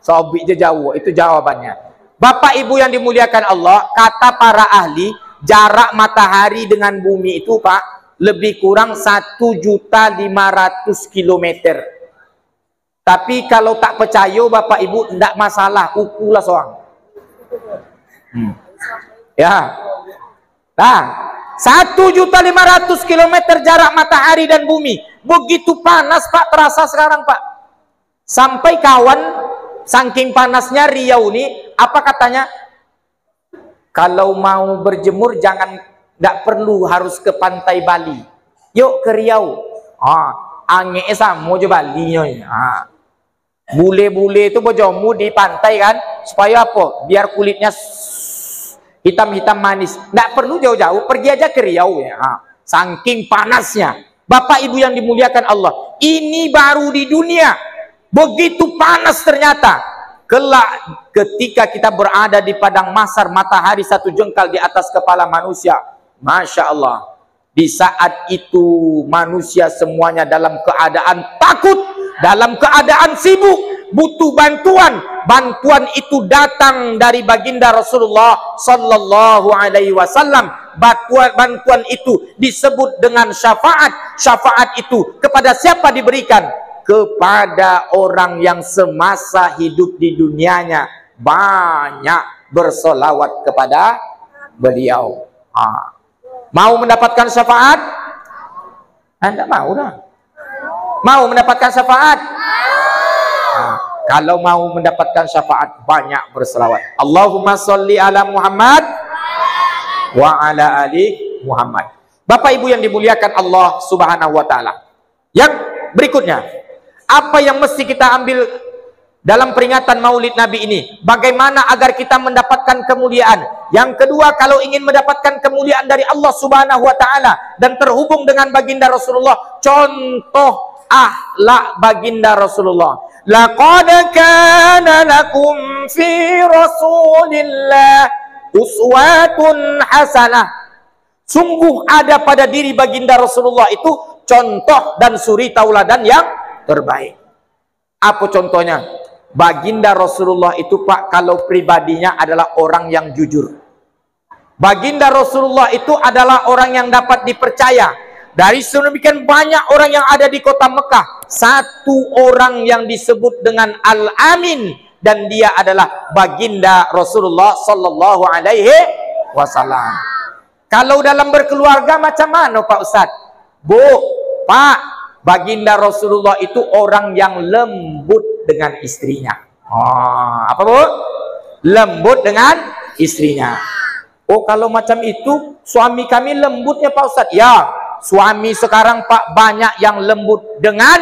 Sobi aja jauh, itu jawabannya. Bapak Ibu yang dimuliakan Allah, kata para ahli, jarak matahari dengan bumi itu Pak lebih kurang 1.500.000 km. Tapi kalau tak percaya Bapak Ibu, tidak masalah, ukulah seorang. Ya. Nah, 1.500.000 km jarak matahari dan bumi. Begitu panas Pak, terasa sekarang Pak. Sampai kawan, saking panasnya Riau ini, apa katanya? Kalau mau berjemur jangan, tidak perlu harus ke pantai Bali. Yuk ke Riau. Angin sama je Bali. Bule-bule itu berjemur di pantai kan, supaya apa? Biar kulitnya hitam-hitam manis. Tidak perlu jauh-jauh, pergi aja ke Riau ya. Saking panasnya. Bapak Ibu yang dimuliakan Allah, ini baru di dunia. Begitu panas ternyata. Kelak ketika kita berada di padang mahsyar, matahari 1 jengkal di atas kepala manusia. Masya Allah. Di saat itu manusia semuanya dalam keadaan takut, dalam keadaan sibuk, butuh bantuan. Bantuan itu datang dari baginda Rasulullah Sallallahu Alaihi Wasallam. Bantuan itu disebut dengan syafaat. Syafaat itu kepada siapa diberikan? Kepada orang yang semasa hidup di dunianya banyak bersolawat kepada beliau. Mau mendapatkan syafaat? Anda mau dah? Mau mendapatkan syafaat? Kalau mau mendapatkan syafaat, banyak berselawat. Allahumma sholli ala Muhammad wa ala ali Muhammad. Bapak Ibu yang dimuliakan Allah Subhanahu wa taala. Yang berikutnya, apa yang mesti kita ambil dalam peringatan Maulid Nabi ini? Bagaimana agar kita mendapatkan kemuliaan? Yang kedua, kalau ingin mendapatkan kemuliaan dari Allah Subhanahu wa taala dan terhubung dengan baginda Rasulullah, contoh akhlak baginda Rasulullah. Laqad kana lakum fi Rasulillah uswatun hasanah. Sungguh ada pada diri baginda Rasulullah itu contoh dan suri tauladan yang terbaik. Apa contohnya? Baginda Rasulullah itu Pak, kalau pribadinya adalah orang yang jujur. Baginda Rasulullah itu adalah orang yang dapat dipercaya. Dari sedemikian banyak orang yang ada di kota Mekah, satu orang yang disebut dengan Al-Amin, dan dia adalah baginda Rasulullah Sallallahu Alaihi Wasallam. Kalau dalam berkeluarga macam mana Pak Ustadz? Bu, Pak, baginda Rasulullah itu orang yang lembut dengan istrinya. Apa Bu? Lembut dengan istrinya. Oh, kalau macam itu suami kami lembutnya Pak Ustadz. Ya, suami sekarang Pak banyak yang lembut dengan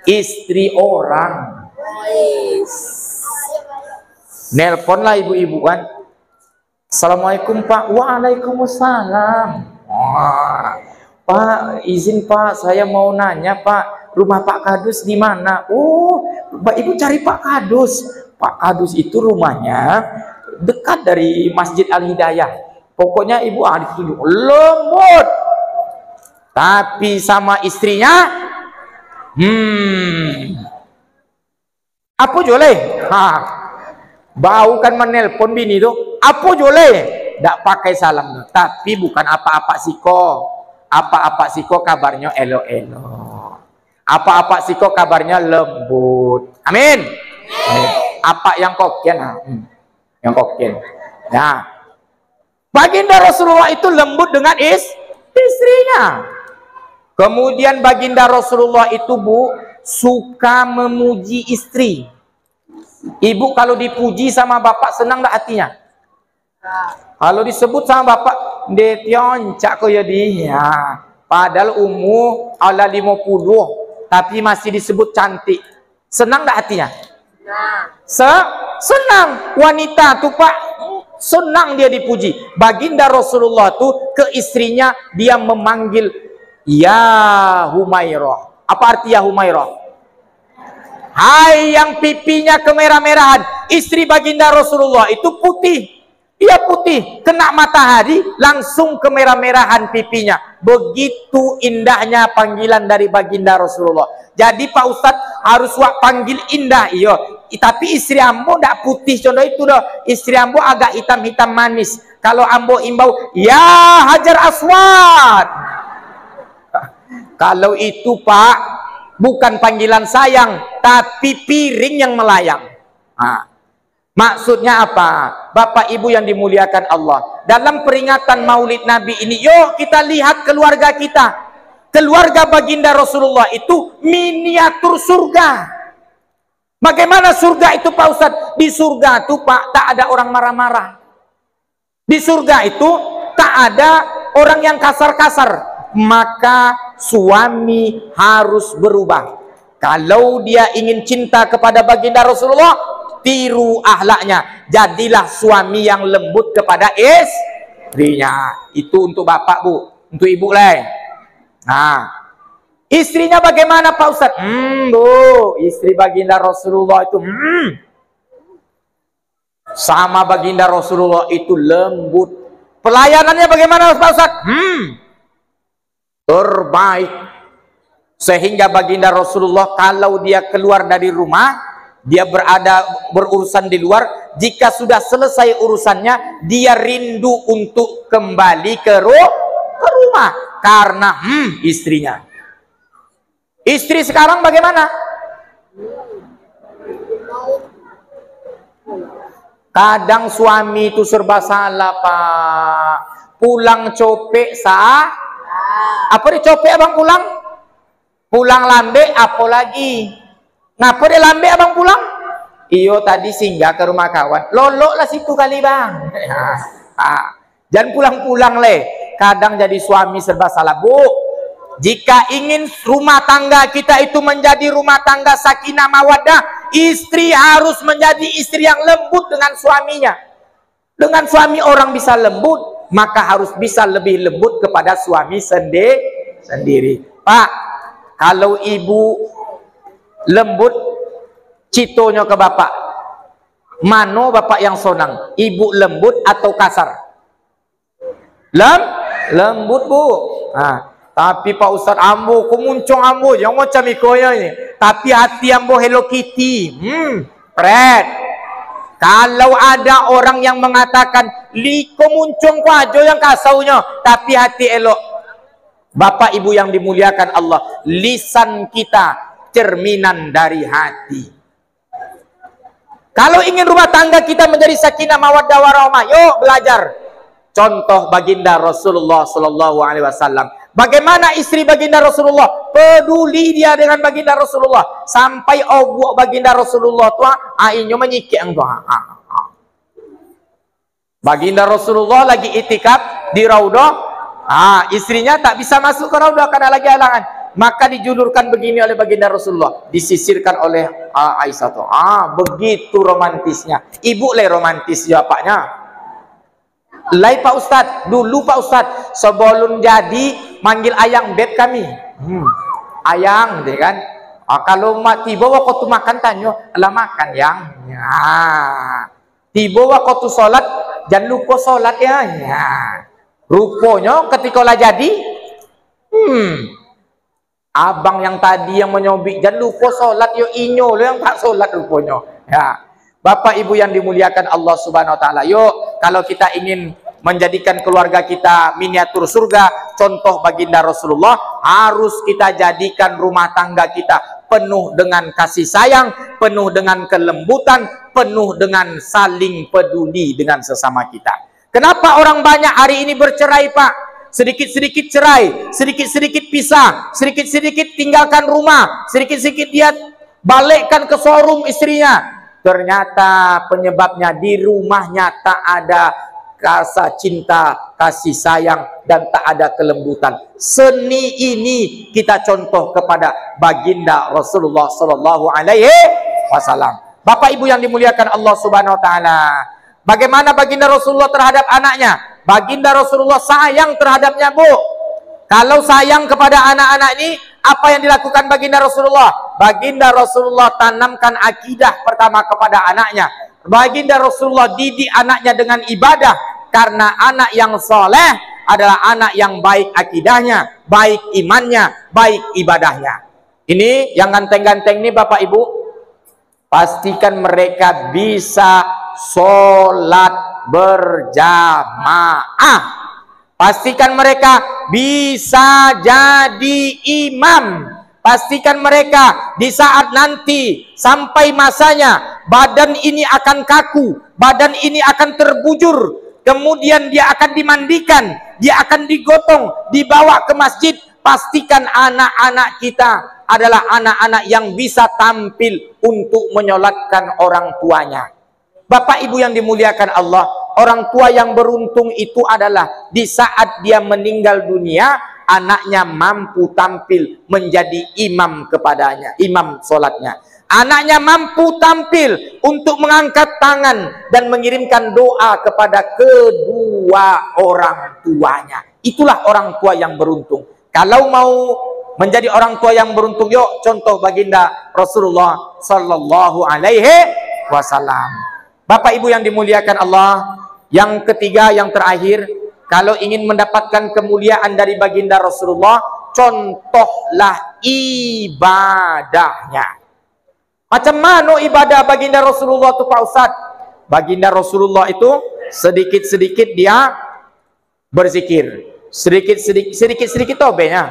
istri orang. Nelponlah ibu-ibu kan. Assalamualaikum Pak. Waalaikumsalam. Pak, izin Pak, saya mau nanya Pak, rumah Pak Kadus di mana? Oh, Mbak Ibu cari Pak Kadus. Pak Kadus itu rumahnya dekat dari Masjid Al-Hidayah. Pokoknya Ibu ditunjuk lembut. Tapi sama istrinya, apa boleh? Bau kan menelpon bini tu. Apa boleh? Tak pakai salam. Tapi bukan apa-apa siko. Apa-apa siko kabarnya elo-elo. Apa-apa siko kabarnya lembut. Amin. Apa yang kokian? Yang kokian. Nah, baginda Rasulullah itu lembut dengan istrinya. Kemudian baginda Rasulullah itu Bu suka memuji istri. Ibu kalau dipuji sama bapak senang tak hatinya? Kalau disebut sama bapak, dia tioncak ko ya dia. Padahal umur ala 50, tapi masih disebut cantik. Senang tak hatinya? Senang. Wanita tuh Pak, senang dia dipuji. Baginda Rasulullah tuh ke istrinya dia memanggil ya Humairah. Apa arti ya Humairah? Hai yang pipinya kemerah-merahan. Istri baginda Rasulullah itu putih. Dia putih, kena matahari langsung kemerah-merahan pipinya. Begitu indahnya panggilan dari baginda Rasulullah. Jadi Pak Ustadz harus panggil indah iyo. Tapi istri ambo tidak putih contoh itu doh. Istri ambo agak hitam-hitam manis. Kalau ambo imbau ya Hajar Aswad. Kalau itu Pak bukan panggilan sayang, tapi piring yang melayang. Maksudnya apa? Bapak Ibu yang dimuliakan Allah, dalam peringatan Maulid Nabi ini, yuk kita lihat keluarga kita. Keluarga baginda Rasulullah itu miniatur surga. Bagaimana surga itu Pak Ustadz? Di surga itu Pak, tak ada orang marah-marah. Di surga itu tak ada orang yang kasar-kasar. Maka suami harus berubah. Kalau dia ingin cinta kepada baginda Rasulullah, tiru akhlaknya. Jadilah suami yang lembut kepada istrinya. Itu untuk bapak Bu, untuk ibu lah. Istrinya bagaimana Pak Ustadz? Bu, istri baginda Rasulullah itu sama baginda Rasulullah itu lembut. Pelayanannya bagaimana Pak Ustadz? Terbaik. Sehingga baginda Rasulullah kalau dia keluar dari rumah, dia berurusan di luar, jika sudah selesai urusannya, dia rindu untuk kembali ke rumah karena istrinya. Istri sekarang bagaimana? Kadang suami itu serba salah Pak. Pulang copek apa dia copek abang pulang? Pulang lambe apa lagi? Ngapa dia lambe abang pulang? Iyo tadi singgah ke rumah kawan. Lolok lah situ kali bang. Jangan pulang-pulang le. Kadang jadi suami serba salah Bu. Jika ingin rumah tangga kita itu menjadi rumah tangga sakinah mawaddah, istri harus menjadi istri yang lembut dengan suaminya. Dengan suami orang bisa lembut, maka harus bisa lebih lembut kepada suami sendiri. Pak, kalau ibu lembut citonya ke bapak, mano bapak yang sonang? Ibu lembut atau kasar? Lembut Bu. Tapi Pak Ustadz ambo kumuncong ambo yang macam ikonya ini. Tapi hati ambo Hello Kitty. Fred. Kalau ada orang yang mengatakan li kumuncong ko aja yang kasaunya, tapi hati elok. Bapak Ibu yang dimuliakan Allah, lisan kita cerminan dari hati. Kalau ingin rumah tangga kita menjadi sakinah mawaddah warahmah, yuk belajar. Contoh baginda Rasulullah Sallallahu Alaihi Wasallam. Bagaimana istri baginda Rasulullah? Peduli dia dengan baginda Rasulullah. Sampai obok baginda Rasulullah tua, ainyo menyikik ang tua. Baginda Rasulullah lagi itikaf di Raudhah. Istrinya tak bisa masuk ke Raudhah karena lagi halangan. Maka dijulurkan begini oleh baginda Rasulullah. Disisirkan oleh Aisyah tua. Begitu romantisnya. Ibu le romantis bapaknya. Lai Pak Ustadz, dulu Pak Ustadz sebelum jadi manggil ayang beb kami. Ayang, deh kan. Kalau tiba waktu makan tanyo, lah makan yang. Tiba waktu sholat, jangan lupa sholat ya. Rupanya ketika lah jadi, abang yang tadi yang menyobik, jangan lupa sholat yo inyo lo yang tak sholat rupanya. Ya. Bapak Ibu yang dimuliakan Allah Subhanahu wa taala, yuk kalau kita ingin menjadikan keluarga kita miniatur surga, contoh baginda Rasulullah, harus kita jadikan rumah tangga kita penuh dengan kasih sayang, penuh dengan kelembutan, penuh dengan saling peduli dengan sesama kita. Kenapa orang banyak hari ini bercerai Pak? Sedikit-sedikit cerai, sedikit-sedikit pisah, sedikit-sedikit tinggalkan rumah, sedikit-sedikit dia balikkan ke showroom istrinya. Ternyata penyebabnya di rumahnya tak ada rasa cinta, kasih sayang, dan tak ada kelembutan. Seni ini kita contoh kepada baginda Rasulullah Sallallahu Alaihi Wasallam. Bapak Ibu yang dimuliakan Allah Subhanahu Wa Taala, bagaimana baginda Rasulullah terhadap anaknya? Baginda Rasulullah sayang terhadapnya Bu. Kalau sayang kepada anak-anak ini, apa yang dilakukan baginda Rasulullah? Baginda Rasulullah tanamkan akidah pertama kepada anaknya. Baginda Rasulullah didik anaknya dengan ibadah, karena anak yang soleh adalah anak yang baik akidahnya, baik imannya, baik ibadahnya. Ini yang ganteng-ganteng ini Bapak Ibu, pastikan mereka bisa sholat berjamaah. Pastikan mereka bisa jadi imam. Pastikan mereka di saat nanti sampai masanya, badan ini akan kaku, badan ini akan terbujur, kemudian dia akan dimandikan, dia akan digotong, dibawa ke masjid. Pastikan anak-anak kita adalah anak-anak yang bisa tampil untuk menyolatkan orang tuanya. Bapak Ibu yang dimuliakan Allah, orang tua yang beruntung itu adalah di saat dia meninggal dunia, anaknya mampu tampil menjadi imam kepadanya, imam solatnya. Anaknya mampu tampil untuk mengangkat tangan dan mengirimkan doa kepada kedua orang tuanya. Itulah orang tua yang beruntung. Kalau mau menjadi orang tua yang beruntung, yuk contoh baginda Rasulullah Sallallahu Alaihi Wasallam. Bapak Ibu yang dimuliakan Allah, yang ketiga, yang terakhir, kalau ingin mendapatkan kemuliaan dari baginda Rasulullah, contohlah ibadahnya. Macam mana ibadah baginda Rasulullah itu Pak Ustadz? Baginda Rasulullah itu sedikit-sedikit dia berzikir, sedikit-sedikit tobenya.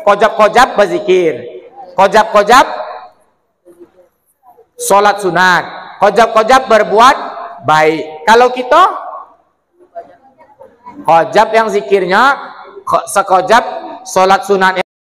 Kojab-kojab berzikir, kojab-kojab sholat sunat, kojab-kojab berbuat baik. Kalau kita kojab yang zikirnya sekojab sholat sunatnya